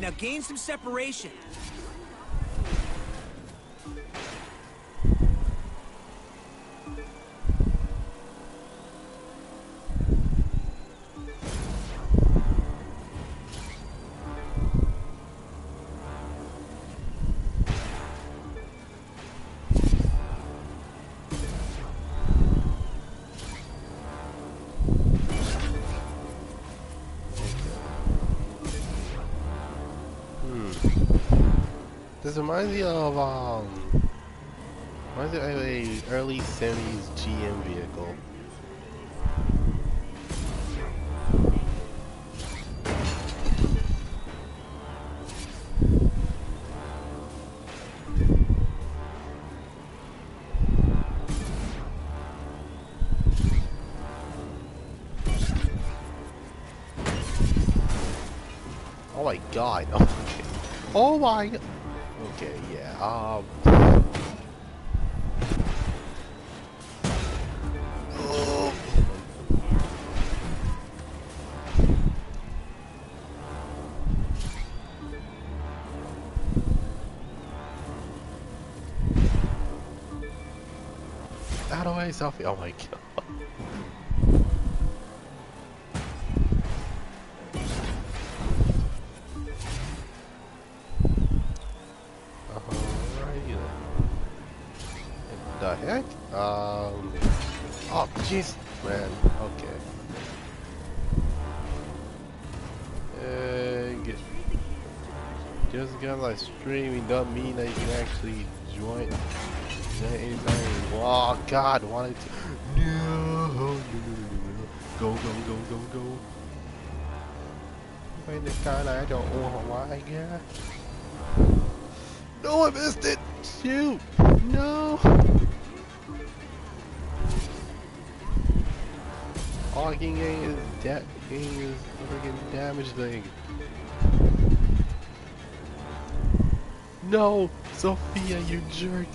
D: Now gain some separation.
A: This reminds me of a early 70s GM vehicle. Oh my god. Okay. Oh my god. Okay, yeah. Oh. Out of the way, selfie. Oh my god. Alright then. What the heck? Oh jeez, man. Okay. Just because I streaming doesn't mean that you can actually join anytime. Oh god, wanted to. No. Go, go, go, go, go. Wait, this kind I don't know why, yeah. No, I missed it! Shoot! No! All I can gain is that freaking damage thing. No! Sophia, you jerk!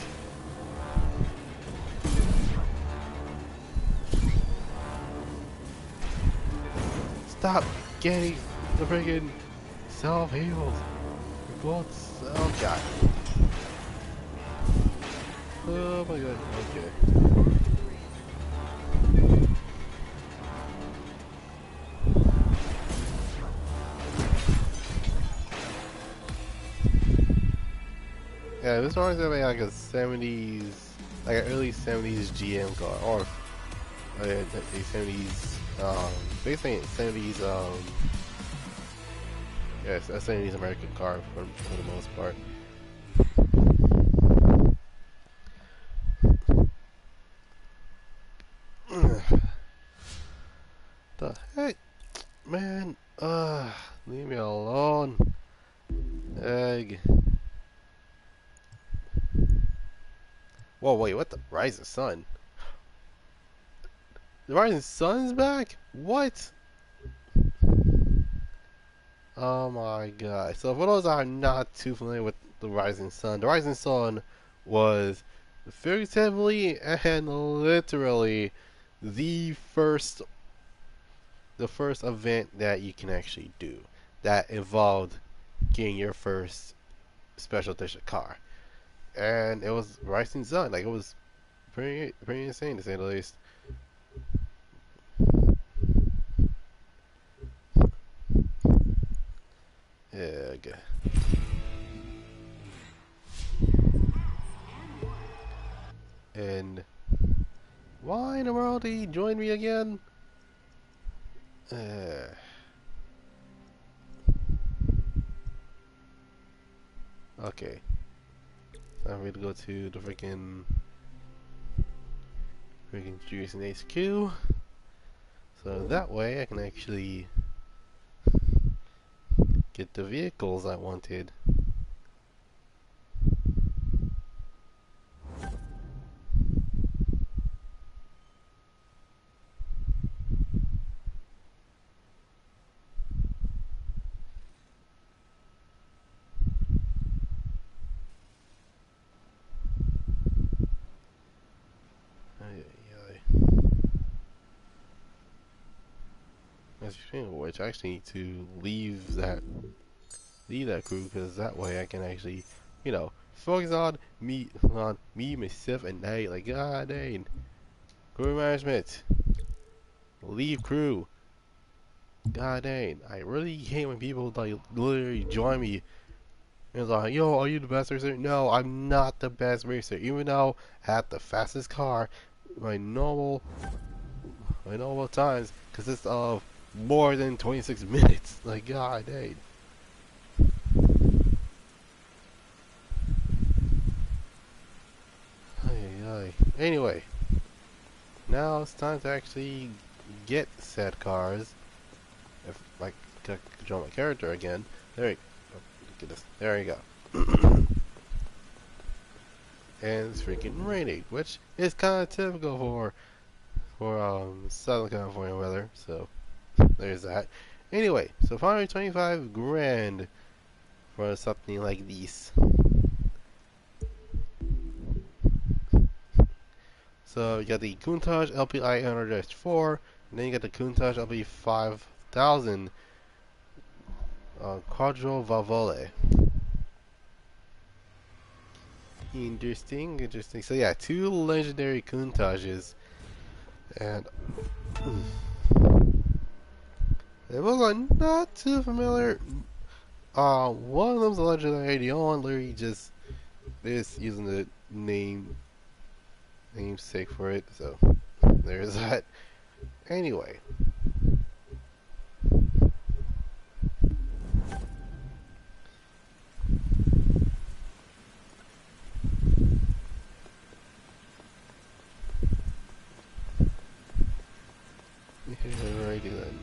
A: Stop getting the freaking self-heals! Oh god. Oh my god, okay. Yeah, this reminds me of like a 70s, like an early 70s GM car, or a 70s, basically 70s, yes, a 70s American car for the most part. The heck, man, leave me alone, egg. Whoa, wait, what the? Rising Sun? The Rising Sun's back? What? Oh my god. So for those that are not too familiar with the Rising Sun was figuratively and literally the first event that you can actually do that involved getting your first special edition car. And it was Rising Sun. Like, it was pretty insane to say the least. Ugh. And why in the world did he join me again? Okay. I'm going to go to the freaking Juice and HQ. So that way I can actually get the vehicles I wanted. Speaking of which, I actually need to leave that crew, because that way I can actually, focus on me, myself, and Nate. Like, god dang, crew management, leave crew. God dang, I really hate when people like literally join me and it's like, yo, are you the best racer? No, I'm not the best racer, even though I have the fastest car. My normal times consists of more than 26 minutes. Like, god dang. Anyway, now it's time to actually get said cars. If I could control my character again, there you go. Look at this. There you go. And it's freaking raining, which is kind of typical for Southern California weather. So there's that. Anyway, so 525 grand for something like this. So you got the Countach LPI 800-4, and then you got the Countach LP 5000 Quadro Valvole. Interesting. So yeah, two legendary Countaches, and it was not too familiar. One of them's a legendary. The other one literally just using the namesake for it. So there's that. Anyway. Very good.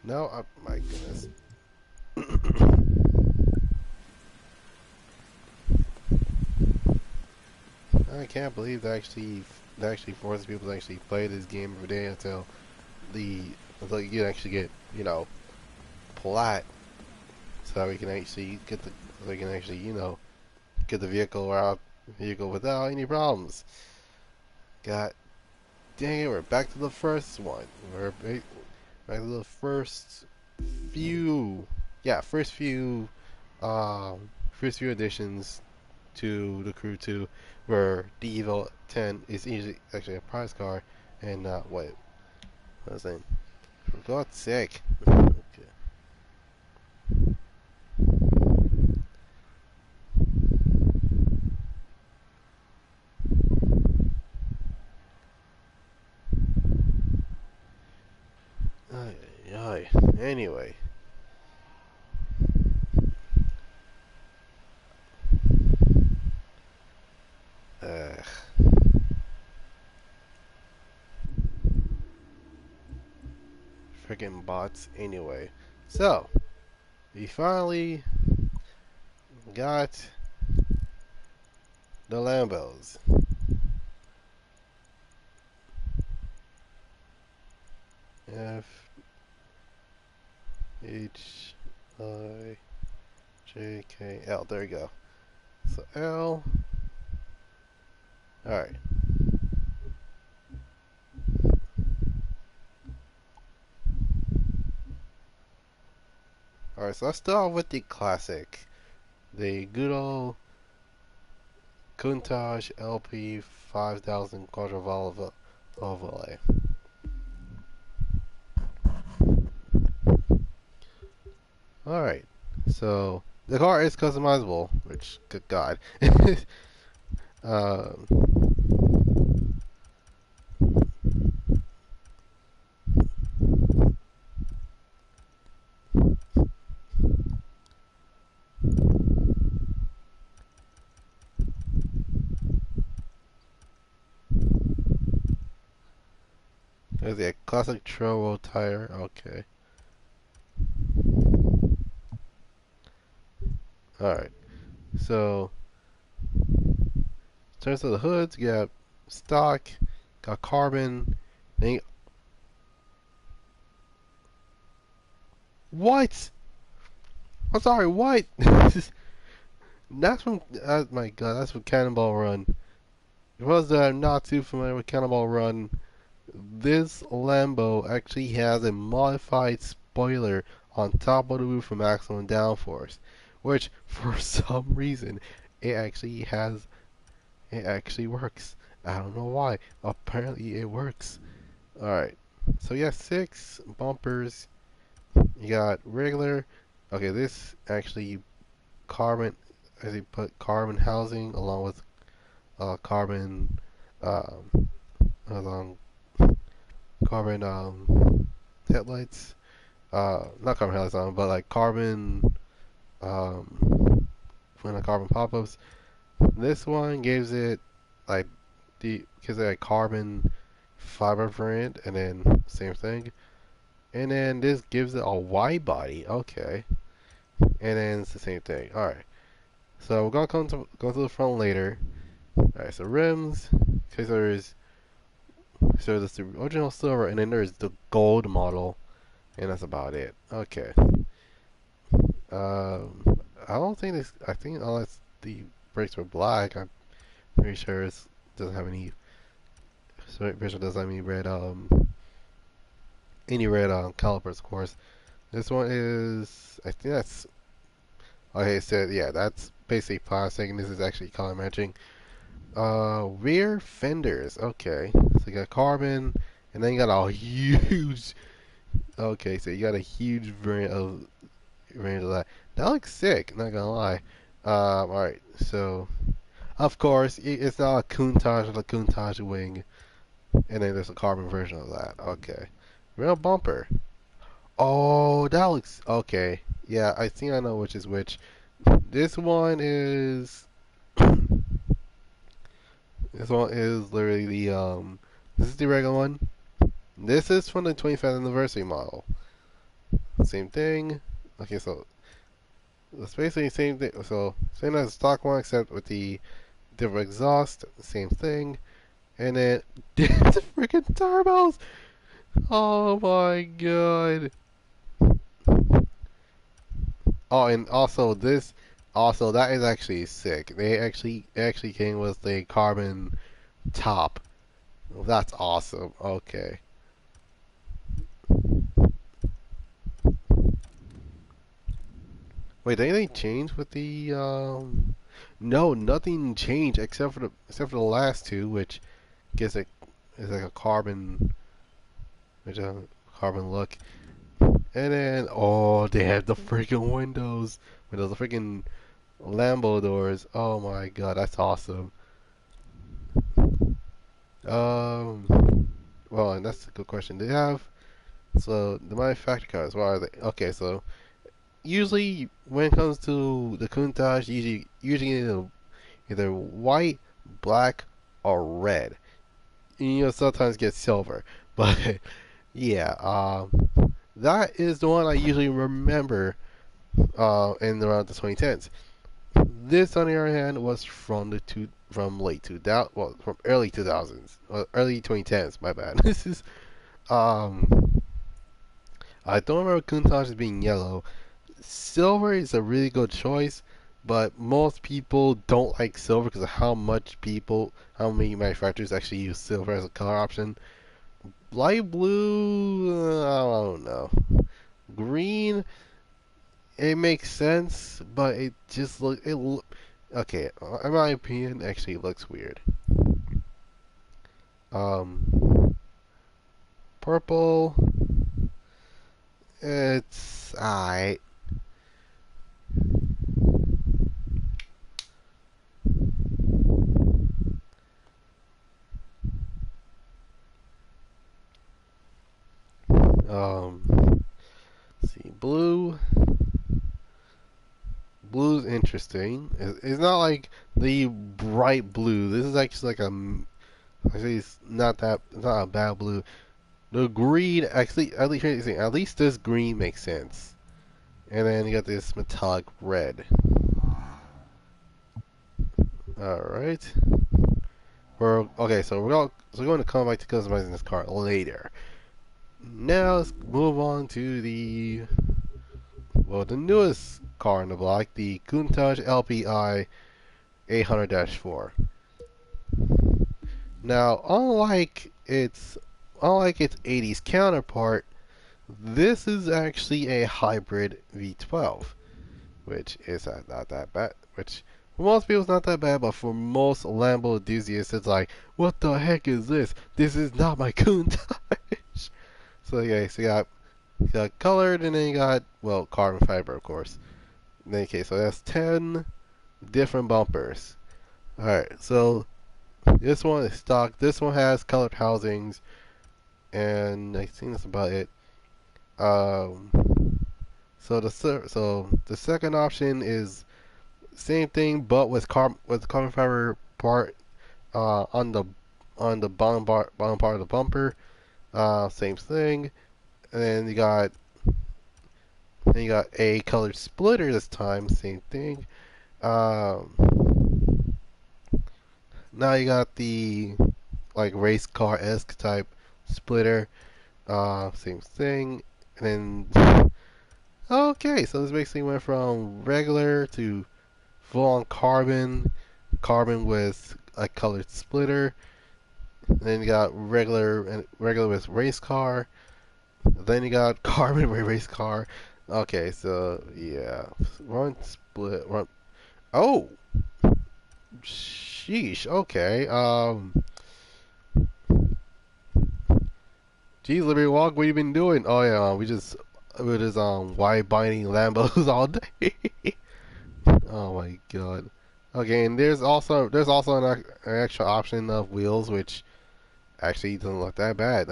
A: No, my goodness. I can't believe they actually forces people to actually play this game every day until you actually get, plat, so we can actually get get the vehicle without any problems. God dang it, we're back to the first one. We're back to the first few additions to the Crew 2, where the Evo 10 is easily actually a prize car and not what I was saying. For God's sake. Okay. Anyway. Freaking bots. Anyway. So, we finally got the Lambos. F H I J K L. There you go. So L. Alright. Alright, so let's start with the classic. The good old Countach LP 5000 Quadro Valvole. Alright, so the car is customizable, which, good god. um, there's a classic trail roll tire, okay. Alright, so in terms of the hoods, you got stock, got carbon, then what? I'm sorry, what? That's from, oh my god, that's from Cannonball Run. For those that are not too familiar with Cannonball Run, this Lambo actually has a modified spoiler on top of the roof for maximum downforce, which for some reason it actually works. I don't know why. Apparently it works. Alright. So you have 6 bumpers. You got regular. Okay, this actually carbon, as you put carbon housing along with carbon along carbon headlights. Not carbon headlights on, but like carbon when the carbon pop-ups. This one gives it like gives it a carbon fiber variant, and then same thing. And then this gives it a wide body. Okay, and then it's the same thing. All right. So we're gonna go to the front later. All right. So rims. Okay. So there's the original silver, and then there's the gold model, and that's about it. Okay. I don't think this. I think unless the brakes were black, I'm pretty sure it doesn't have any. So pretty sure it doesn't have any red calipers, of course. This one is. I think that's. Okay, so yeah, that's basically plastic, and this is actually color matching. Rear fenders. Okay, so you got carbon, and then you got a huge. Okay, so you got a huge variant of that. That looks sick. Not gonna lie. All right, so of course it's not a Countach with a Countach wing, and then there's a carbon version of that. Okay, real bumper. Oh, that looks okay. Yeah, I think I know which is which. This one is. This one is literally the This is the regular one. This is from the 25th anniversary model. Same thing. Okay, so it's basically the same thing. So same as the stock one, except with the different exhaust. Same thing. And then the freaking turbos. Oh my god. Oh, and also this. Also, that is actually sick. It actually came with a carbon top. That's awesome. Okay. Wait, did anything change with the No, nothing changed except for the last two, which gives it is like a carbon look. And then oh, they have the freaking windows, the freaking Lambo doors. Oh my god, that's awesome. Well, and that's a good question. They have so the manufacturer cars. What are they? Okay, so usually when it comes to the Countach, usually either white, black, or red. And, you know, sometimes get silver, but yeah, that is the one I usually remember in around the 2010s. This, on the other hand, was from late 2000, well, from early 2000s, early 2010s. My bad. This is I don't remember Countach as being yellow. Silver is a really good choice, but most people don't like silver because of how many manufacturers actually use silver as a color option. Light blue, I don't know. Green, it makes sense, but it just okay. In my opinion, actually it looks weird. Purple, it's alright. Let's see, blue. Blue's interesting. It's not like the bright blue. This is actually like actually it's not a bad blue. The green, actually, at least this green makes sense. And then you got this metallic red. Alright. We're going to come back to customizing this car later. Now let's move on to the newest car in the block, the Countach LPI 800-4. Now, unlike its 80s counterpart, this is actually a hybrid V12, which is not that bad. Which for most people it's not that bad, but for most Lambo enthusiasts, it's like, what the heck is this? This is not my Countach. So yeah, so you got colored, and then you got carbon fiber, of course. In any case, so that's 10 different bumpers. All right, so this one is stock. This one has colored housings, and I think that's about it. Um, so the second option is same thing, but with carbon fiber part on the bottom part of the bumper. Same thing, and then you got a colored splitter this time. Same thing. Um, Now you got the race car esque type splitter. Same thing. And then okay, so this basically went from regular to full on carbon with a colored splitter. And then you got regular with race car. Then you got carbon with race car. Okay, so yeah, run split run. Oh, sheesh. Okay. Geez, Liberty Walk, what you been doing? Oh yeah, we're just wide binding Lambos all day. Oh my god. Okay, and there's also an extra option of wheels, which actually doesn't look that bad.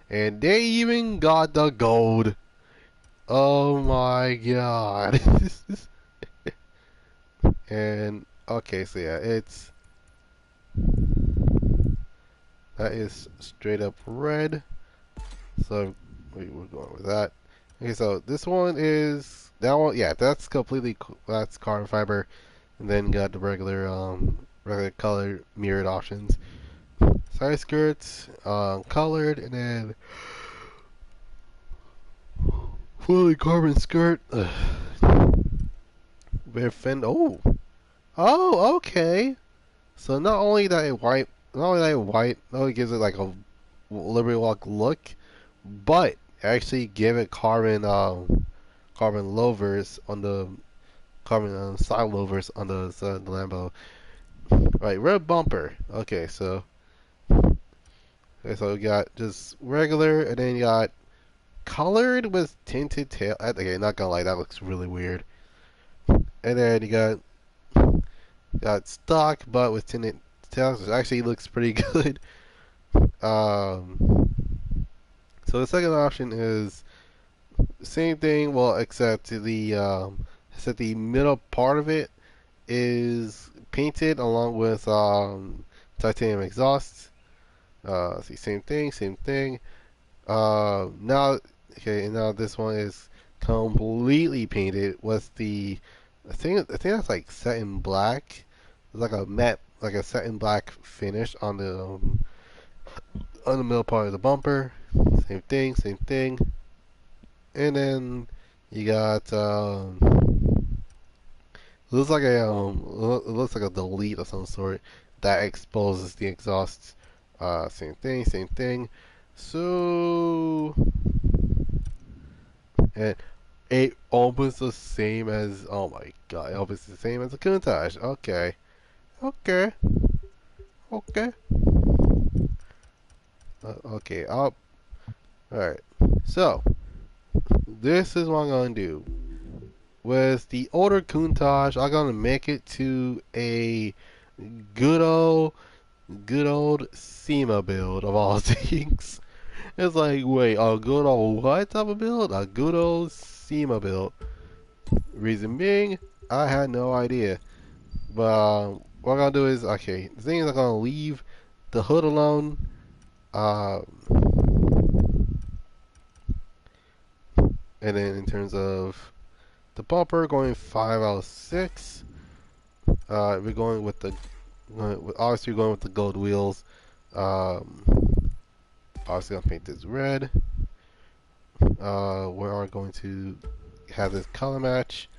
A: And they even got the gold. Oh my god. And okay, so yeah, that is straight up red. So we're going with that. Okay, so this one is that one. Yeah, that's carbon fiber, and then got the regular color mirrored options. Side skirts, colored, and then fully carbon skirt. With fend. Oh, okay. So not only gives it like a Liberty Walk look, but actually give it carbon louvers on the carbon side louvers on the side of the Lambo. Right, red bumper. So we got just regular, and then you got colored with tinted tail. Okay, not gonna lie, that looks really weird. And then you got stock, but with tinted tails, which actually looks pretty good. Um, so the second option is same thing, well, except the middle part of it is painted along with titanium exhausts. See, same thing. Now, okay, and now this one is completely painted with I think that's like satin black. It's like a matte, like a satin black finish on the middle part of the bumper. Same thing. And then you got it looks like a delete of some sort that exposes the exhausts. Same thing. So and it almost the same as oh my god, almost the same as a Countach. Okay. Okay. Up. All right. So this is what I'm gonna do. With the older Countach, I'm gonna make it to a good old SEMA build of all things. It's like, wait, a good old what type of build? A good old SEMA build. Reason being, I had no idea. But what I'm gonna do is, okay, the thing is, I'm gonna leave the hood alone. And then in terms of the bumper, going 5 out of 6. We're going with the Obviously, going with the gold wheels. Um, Obviously, gonna paint this red. We are going to have this color match.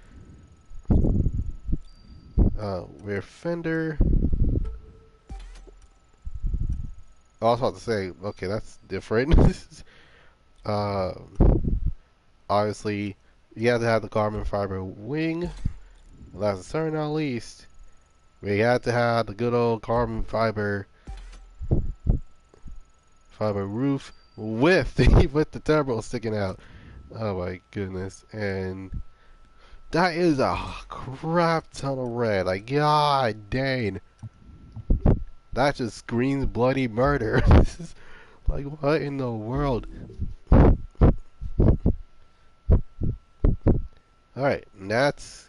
A: Rear fender. I was about to say, okay, that's different. Obviously, you have to have the carbon fiber wing. Last but not least, we have to have the good old carbon fiber roof with with the turbo sticking out. Oh my goodness! And that is a crap ton of red. Like, god dang, that just screams bloody murder. Like, what in the world? All right, and that's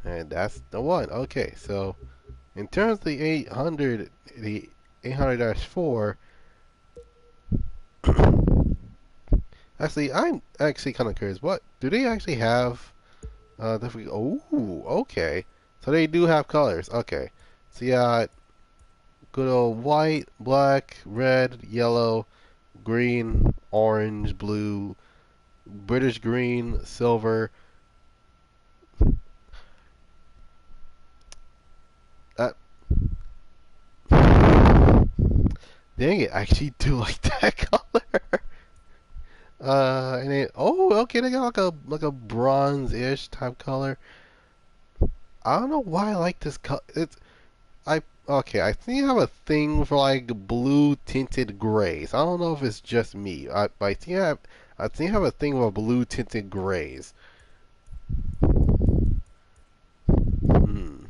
A: the one. Okay, so in terms of the 800-4, actually, I'm actually kind of curious. What do they actually have? Oh, okay. So they do have colors. Okay, so you got good old white, black, red, yellow, green, orange, blue, British green, silver. That Dang it, I actually do like that color. And then okay, they got like a bronze-ish type color. I don't know why I like this color. I think I have a thing for like blue tinted grays. I don't know if it's just me. But I think I have a thing for blue tinted grays. Hmm.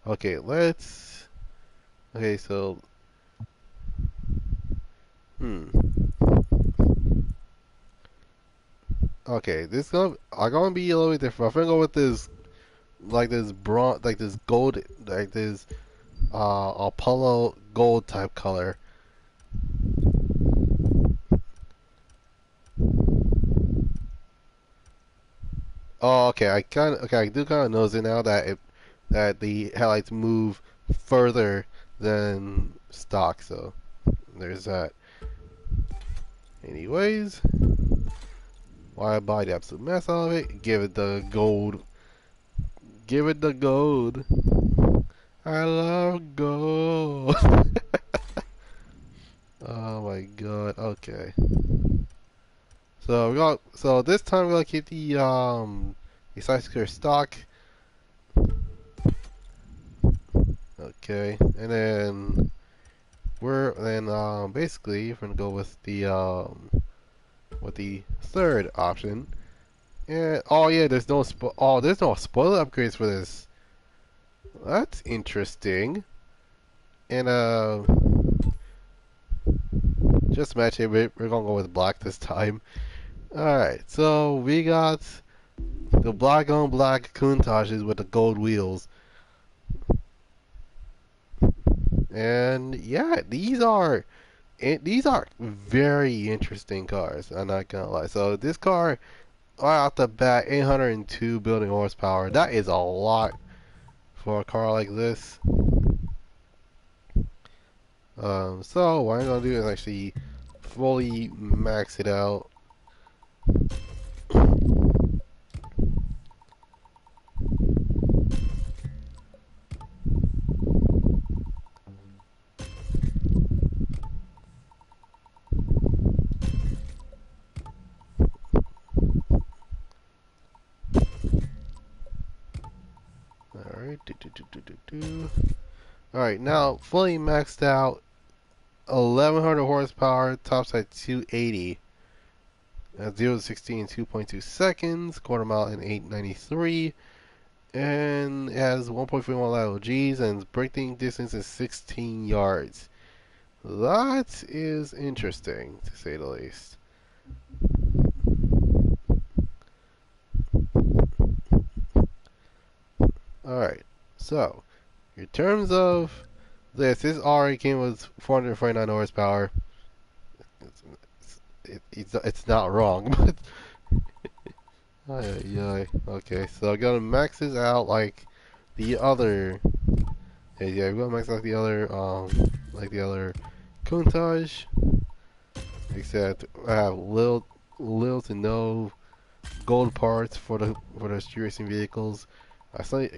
A: Okay, let's. Okay, so. Hmm. Okay, this gonna be a little bit different. I'm gonna go with this like this gold, like this Apollo gold type color. Oh, okay. I do kind of notice it now that that the headlights move further than stock. So there's that. Anyways, why buy the absolute mess out of it? Give it the gold. Give it the gold. I love gold. Oh my god. Okay. So this time we're gonna keep the side square stock. Okay, and then basically we're gonna go with the third option. And oh yeah, there's no spoiler upgrades for this. That's interesting. And just match it. We're gonna go with black this time. All right, so we got the black on black Countaches with the gold wheels. And yeah, these are very interesting cars. I'm not gonna lie. So this car, right off the bat, 802 building horsepower. That is a lot for a car like this. So what I'm gonna do is actually fully max it out. Alright, Alright, now fully maxed out, 1100 horsepower, tops at 280. At 0 to 60 in 2.2 seconds, quarter mile in 893. And it has 1.41 lateral G's and its braking distance is 16 yards. That is interesting, to say the least. Alright, so in terms of this already came with 449 horsepower. It's not wrong, but Yeah. Okay, so I'm gonna max this out like the other. Yeah, we're gonna max out like the other Countach, except I have little to no gold parts for the street racing vehicles. I still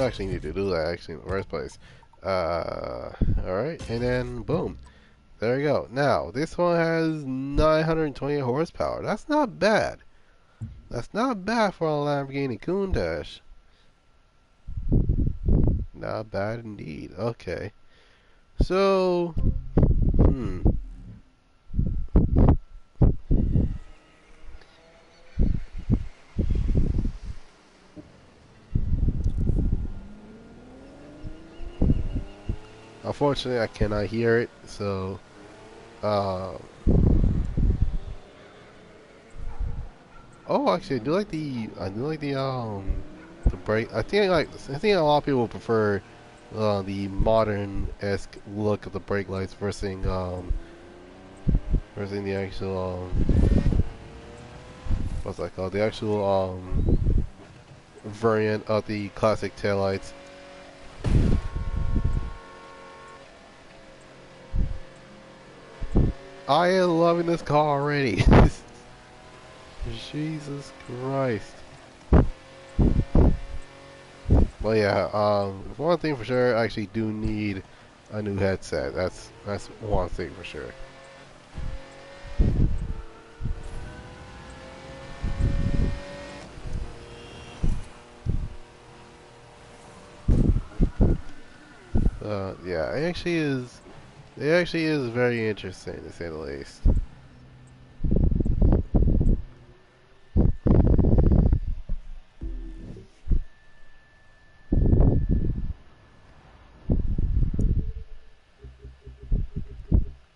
A: actually need to do that actually in the first place. Alright, and then boom. There we go. Now, this one has 920 horsepower. That's not bad. That's not bad for a Lamborghini Countach. Not bad indeed. Okay. So, hmm. Unfortunately, I cannot hear it. So, uh, oh, actually, I do like the brake. I think a lot of people prefer the modern-esque look of the brake lights versus the actual what's that called? The actual variant of the classic taillights. I am loving this car already. Jesus Christ. Well, yeah. One thing for sure, I actually do need a new headset. That's one thing for sure. Yeah, it actually is. It actually is very interesting to say the least.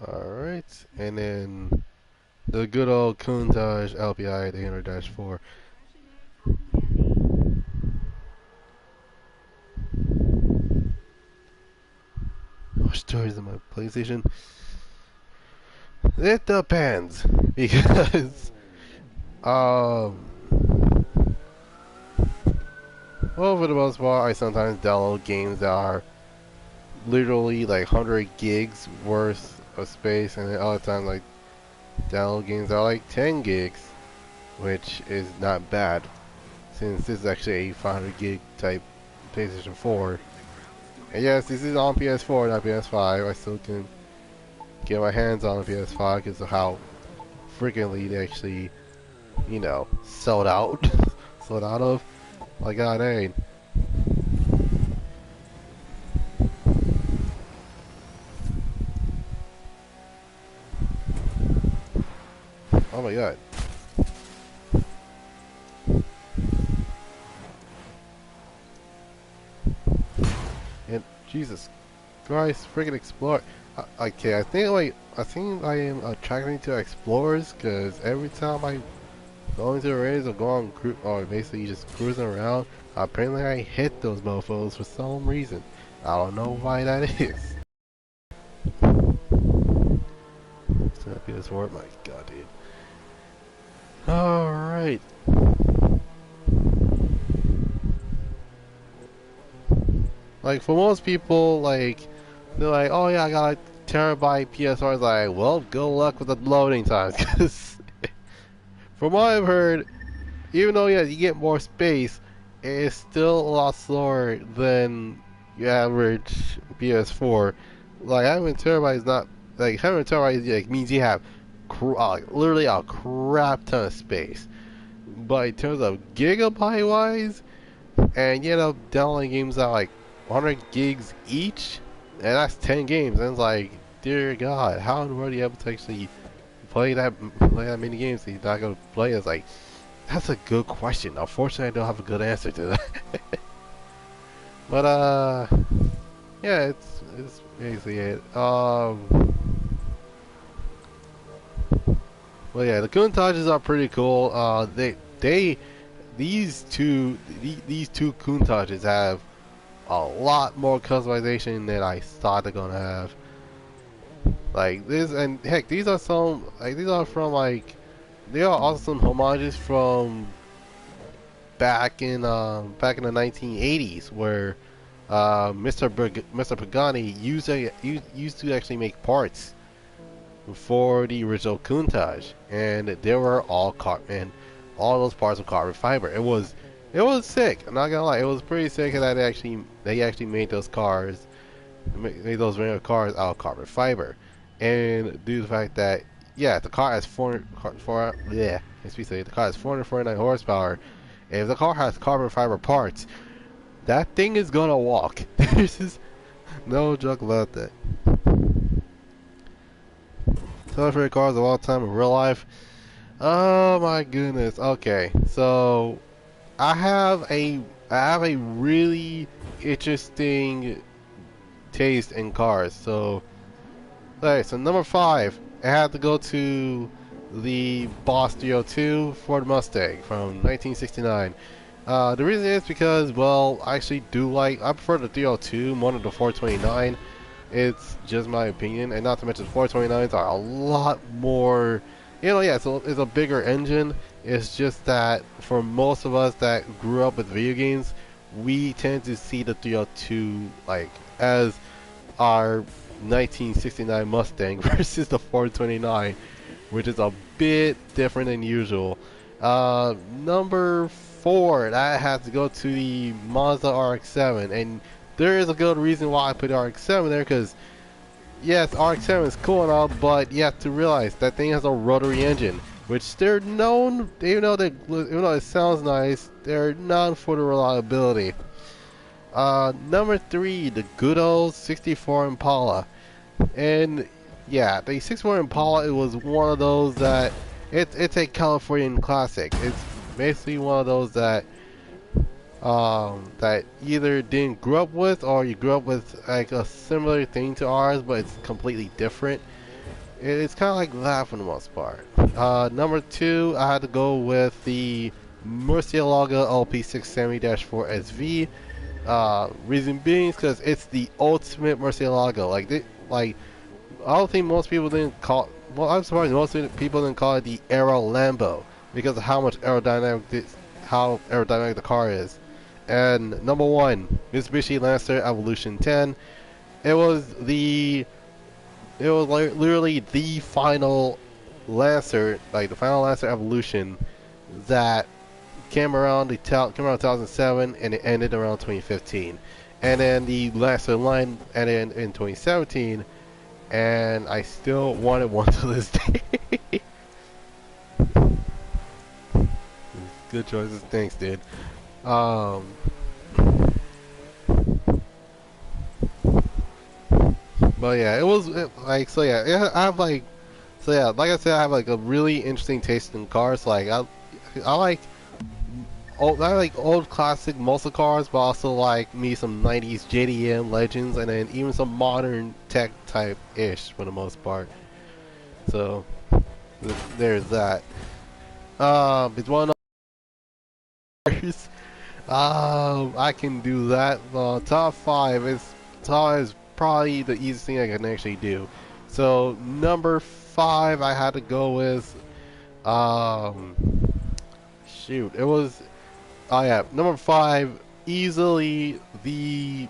A: Alright, and then the good old Countach LPI 800-4. What stories on my PlayStation? It depends because um well, for the most part I sometimes download games that are literally like 100 gigs worth of space, and then other times like download games that are like 10 gigs, which is not bad since this is actually a 500 gig type PlayStation 4. And yes, this is on PS4, not PS5. I still can get my hands on the PS5 because of how frequently they actually, you know, sold out. Sold out of. Like, god dang. Oh my god. And Jesus Christ, freaking Explorer. Okay, I think I am attracted to Explorers because every time I go into a race or go on or basically just cruising around, apparently I hit those mofos for some reason. I don't know why that is. It's gonna be this word, my god, dude. Alright. Like, for most people, like, they're like, oh yeah, I got a terabyte PS4. It's like, well, good luck with the loading times. Because, from what I've heard, even though, yeah, you get more space, it's still a lot slower than your average PS4. Like, having a terabyte is not, like, having a terabyte like, means you have literally a crap ton of space. But in terms of gigabyte wise, and you end up downloading games that are like 100 gigs each, and that's 10 games. And it's like, dear God, how in the world are you able to actually play that many games that you're not gonna play? It's like, that's a good question. Unfortunately, I don't have a good answer to that. But yeah, it's basically it. Well, yeah, the Countaches are pretty cool. These two Countaches have a lot more customization than I thought they're gonna have. Like this, and heck, these are from like they are also some homages from back in the 1980s, where Mr. Pagani used to actually make parts for the original Countach, and they were all carbon, all those parts of carbon fiber. It was sick. I'm not gonna lie, it was pretty sick that they actually made those cars, made those random cars out of carbon fiber, and due to the fact that yeah, the car has the car has 449 horsepower. If the car has carbon fiber parts, that thing is gonna walk. There's just no joke about that. Top favorite cars of all time in real life. Oh my goodness. Okay, so I have a really interesting taste in cars. So, alright, so number 5, I had to go to the Boss 302 Ford Mustang from 1969. The reason is because, well, I actually I prefer the 302 more than the 429. It's just my opinion, and not to mention 429s are a lot more, yeah, so it's a bigger engine. It's just that for most of us that grew up with video games, we tend to see the 302 like as our 1969 Mustang versus the 429, which is a bit different than usual. Number 4, I had to go to the Mazda RX-7, and there is a good reason why I put RX-7 there, because yes, RX-7 is cool and all, but you have to realize that thing has a rotary engine, which they're known, even though it sounds nice, they're known for the reliability. Number 3, the good old 64 Impala. And yeah, the 64 Impala, it was one of those that it's a Californian classic. It's basically one of those that that either didn't grow up with, or you grew up with like a similar thing to ours, but it's completely different. It's kind of like that for the most part. Number 2, I had to go with the Murcielago LP670-4 SV. Reason being is because it's the ultimate Murcielago. Like I don't think most people didn't call. Well, I'm surprised most people didn't call it the Aero Lambo because of how aerodynamic the car is. And number 1, Mitsubishi Lancer Evolution 10. It was literally the final Lancer, like the final Lancer Evolution that came around 2007, and it ended around 2015. And then the Lancer line ended in 2017, and I still wanted one to this day. Good choices, thanks, dude. But yeah, like I said, I have like a really interesting taste in cars. Like I like old classic muscle cars, but also like me some 90s JDM legends, and then even some modern tech type ish for the most part. So there's that. It's one of I can do that. Top 5 is probably the easiest thing I can actually do. So number 5, I had to go with shoot, it was number 5, easily the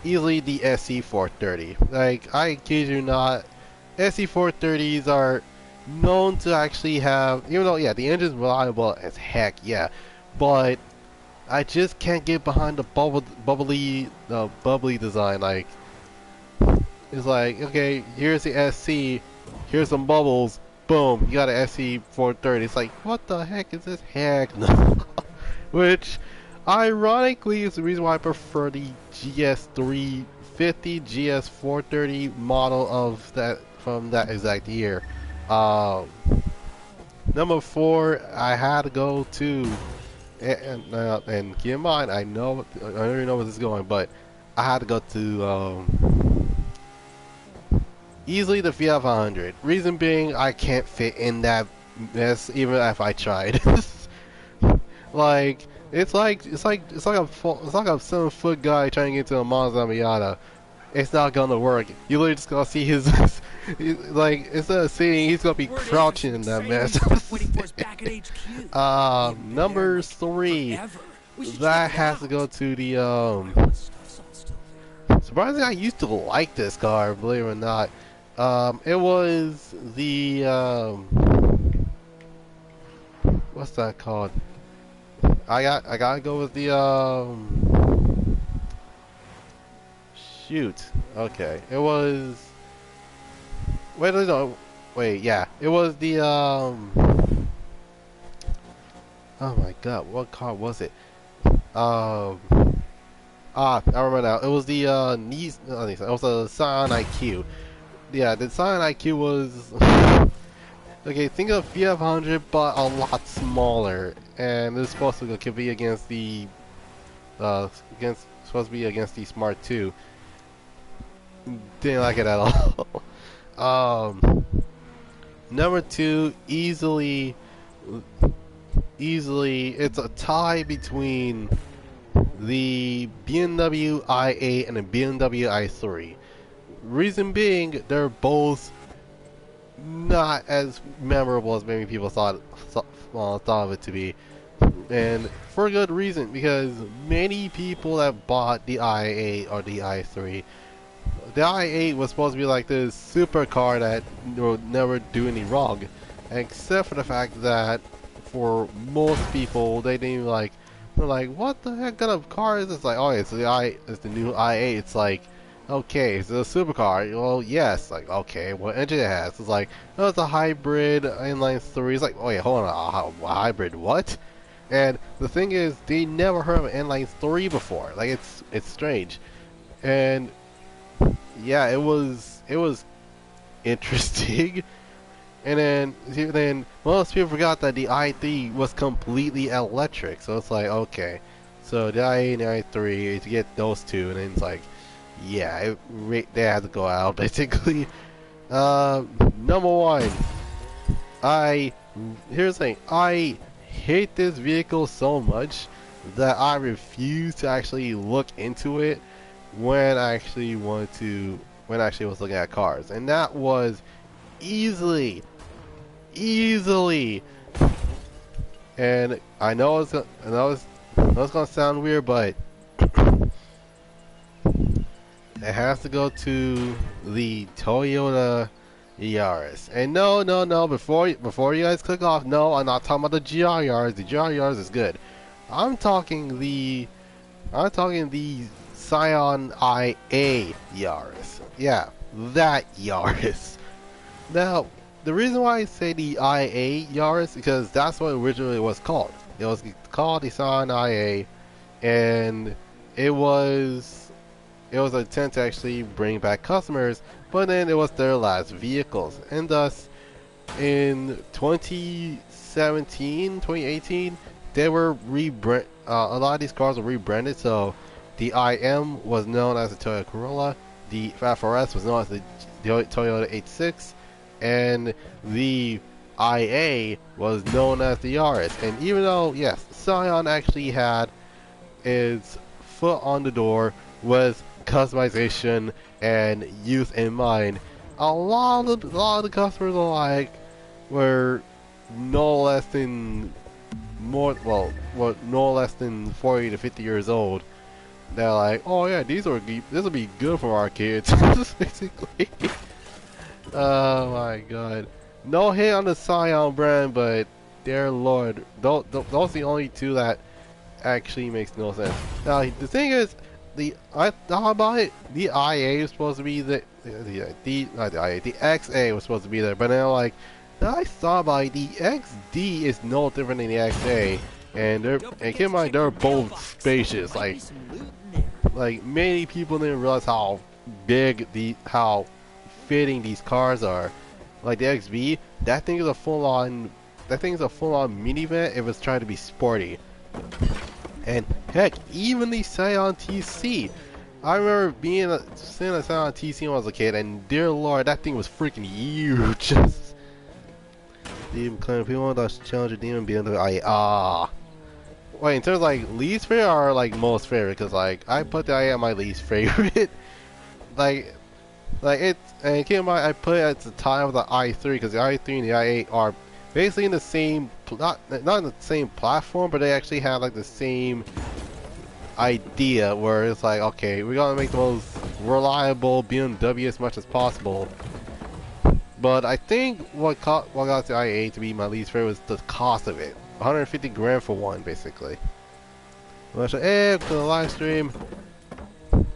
A: SC430. Like, I kid you not, SC430s are known to actually have, even though yeah, the engine's reliable as heck, yeah, but I just can't get behind the bubbly design. Like, it's like, okay, here's the SC, here's some bubbles, boom, you got an SC430. It's like, what the heck is this? Heck no. Which, ironically, is the reason why I prefer the GS350, GS430 model of that from that exact year. Number 4, I had to go to, and keep in mind, I already know where this is going, but I had to go to easily the Fiat 500. Reason being, I can't fit in that mess even if I tried. Like, it's like a 7-foot guy trying to get into a Mazda Miata. It's not gonna work. You literally just gonna see his Like instead of sitting, he's gonna be
D: Word is,
A: crouching in
D: there's
A: that
D: some
A: mess.
D: exciting waiting for us back at HQ.
A: Number 3.
D: Forever. We should
A: That
D: check it
A: has
D: out.
A: to go to the
D: What stuff's all still there?
A: surprisingly, I used to like this car, believe it or not. It was the what's that called? I gotta go with the shoot. Okay, it was. Wait, no, wait, yeah, it was the Oh my God, what car was it? Um. I remember now. It was the it was a Scion IQ. Yeah, the Scion IQ was okay. Think of VF100, but a lot smaller, and it's supposed to compete against the supposed to be against the Smart 2. Didn't like it at all. Number 2, easily, it's a tie between the BMW i8 and the BMW i3. Reason being, they're both not as memorable as maybe people thought of it to be, and for a good reason, because many people that bought the i8 or the i3, the i8 was supposed to be like this supercar that would never do any wrong, except for the fact that for most people they didn't like. They're like, what the heck kind of car is this? Like, oh, it's the new i8. It's like, okay, it's a supercar. Well, yes. Like, okay, what engine it has? It's like, oh, it's a hybrid inline 3. It's like, oh yeah, hold on, a hybrid what? And the thing is, they never heard of an inline 3 before. Like, it's strange. And yeah, it was interesting. And then most people forgot that the i3 was completely electric. So it's like, okay, so the i8 and the i3, to get those two, and then it's like, yeah, they had to go out basically. Number 1, here's the thing, I hate this vehicle so much that I refuse to actually look into it when I actually was looking at cars, and that was easily, and I know it's gonna sound weird, but it has to go to the Toyota Yaris. And no, before you guys click off, no, I'm not talking about the GR Yaris. The GR Yaris is good. I'm talking the Scion IA Yaris. Yeah, that Yaris. Now, the reason why I say the IA Yaris, because that's what originally was called. It was called the Scion IA, and it was an attempt to actually bring back customers, but then it was their last vehicles, and thus in 2018, they were rebrand. A lot of these cars were rebranded, so the IM was known as the Toyota Corolla, the FRS was known as the Toyota H6, and the IA was known as the Yaris. And even though, yes, Scion actually had its foot on the door with customization and youth in mind, a lot of the customers alike were no less than 40 to 50 years old. They're like, oh yeah, this will be good for our kids, basically. Oh my God. No hate on the Scion brand, but dear Lord, those are the only two that actually makes no sense. Now the thing is, I thought about it. The IA was supposed to be the XA was supposed to be there, but then like I thought about it, the XD is no different than the XA, and keep in mind they're both spacious. Like many people didn't realize how how fitting these cars are. Like the XB, that thing is a full-on minivan if it's trying to be sporty. And heck, even the Scion TC, I remember seeing a Scion TC when I was a kid, and dear Lord, that thing was freaking huge. Demon claim people want to challenge a demon being the wait, in terms of like least favorite or like most favorite, because like I put the IA on my least favorite. Like Like it, and keep in mind, I put it at the time of the i3 because the i3 and the i8 are basically in the same, not in the same platform, but they actually have like the same idea where it's like, okay, we're gonna make the most reliable BMW as much as possible. But I think what got the i8 to be my least favorite was the cost of it. 150 grand for one, basically. Let's say, to the live stream,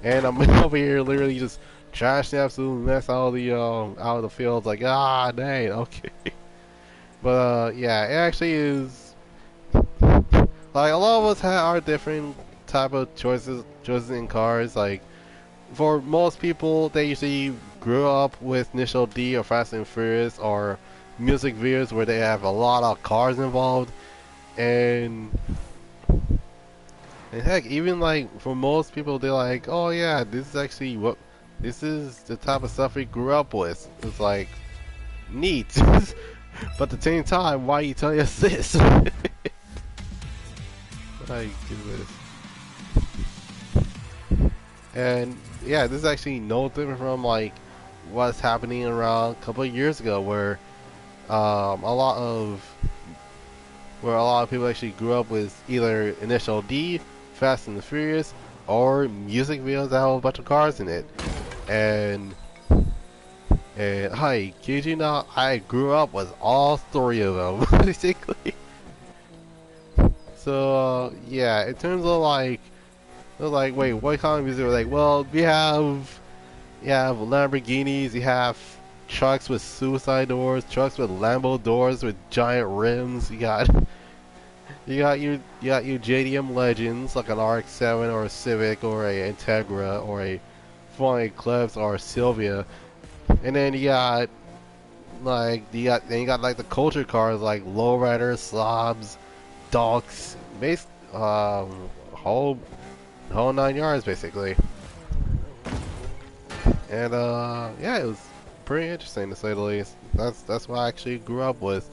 A: and I'm over here literally just trashing the absolute mess out of the fields. Like, ah, dang, okay. But yeah, it actually is. Like a lot of us have our different type of choices in cars. Like for most people, they usually grew up with Initial D or Fast and Furious or music videos where they have a lot of cars involved, and heck, even like for most people, they're like, oh yeah, this is the type of stuff we grew up with. It's like neat, but at the same time, why are you telling us this? Like, and yeah, this is actually no different from like what's happening around a couple of years ago, where a lot of people actually grew up with either Initial D, Fast and the Furious, or music videos that have a bunch of cars in it. And hi, kid you not, I grew up with all three of them, basically. So yeah, in terms of like, it was like, wait, what kind of music? We're like, well, you have Lamborghinis, you have trucks with suicide doors, trucks with Lambo doors with giant rims. You got you got your JDM legends like an RX-7 or a Civic or a Integra or a Ford Eclipse or a Sylvia, and then you got like the culture cars like lowriders, slobs, dogs, whole nine yards basically. And yeah, it was pretty interesting to say the least. That's what I actually grew up with.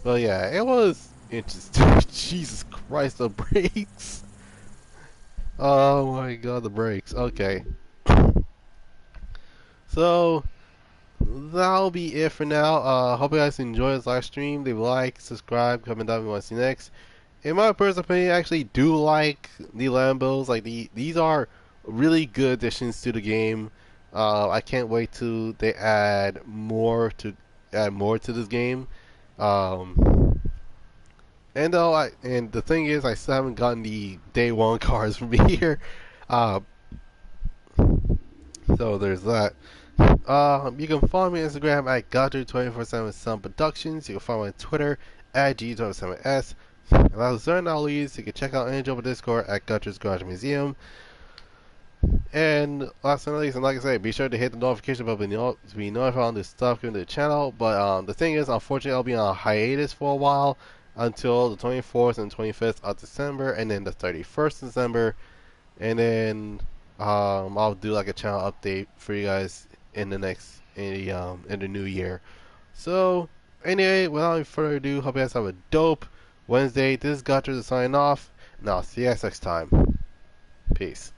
A: Well, yeah, it was interesting. Jesus Christ, the brakes! Oh my God, the brakes. Okay, so that'll be it for now. Hope you guys enjoy this live stream. Leave a like, subscribe, comment down if you want to see next. In my personal opinion, I actually do like the Lambos. Like these are really good additions to the game. I can't wait till they add more to this game. Um, and the thing is, I still haven't gotten the day one cars from here. Uh, so there's that. You can follow me on Instagram at Goddrifter247 Some Productions. You can follow me on Twitter at G27S. And that's certain all these. You can check out and jump on Discord at Gutcher's Garage Museum. And last but not least, and like I said, be sure to hit the notification bell to be notified on this stuff coming to the channel. But the thing is, unfortunately, I'll be on a hiatus for a while until the 24th and 25th of December, and then the 31st of December, and then I'll do like a channel update for you guys in the new year. So anyway, without any further ado, hope you guys have a dope Wednesday. This is Goddrifter signing off, and I'll see you guys next time. Peace.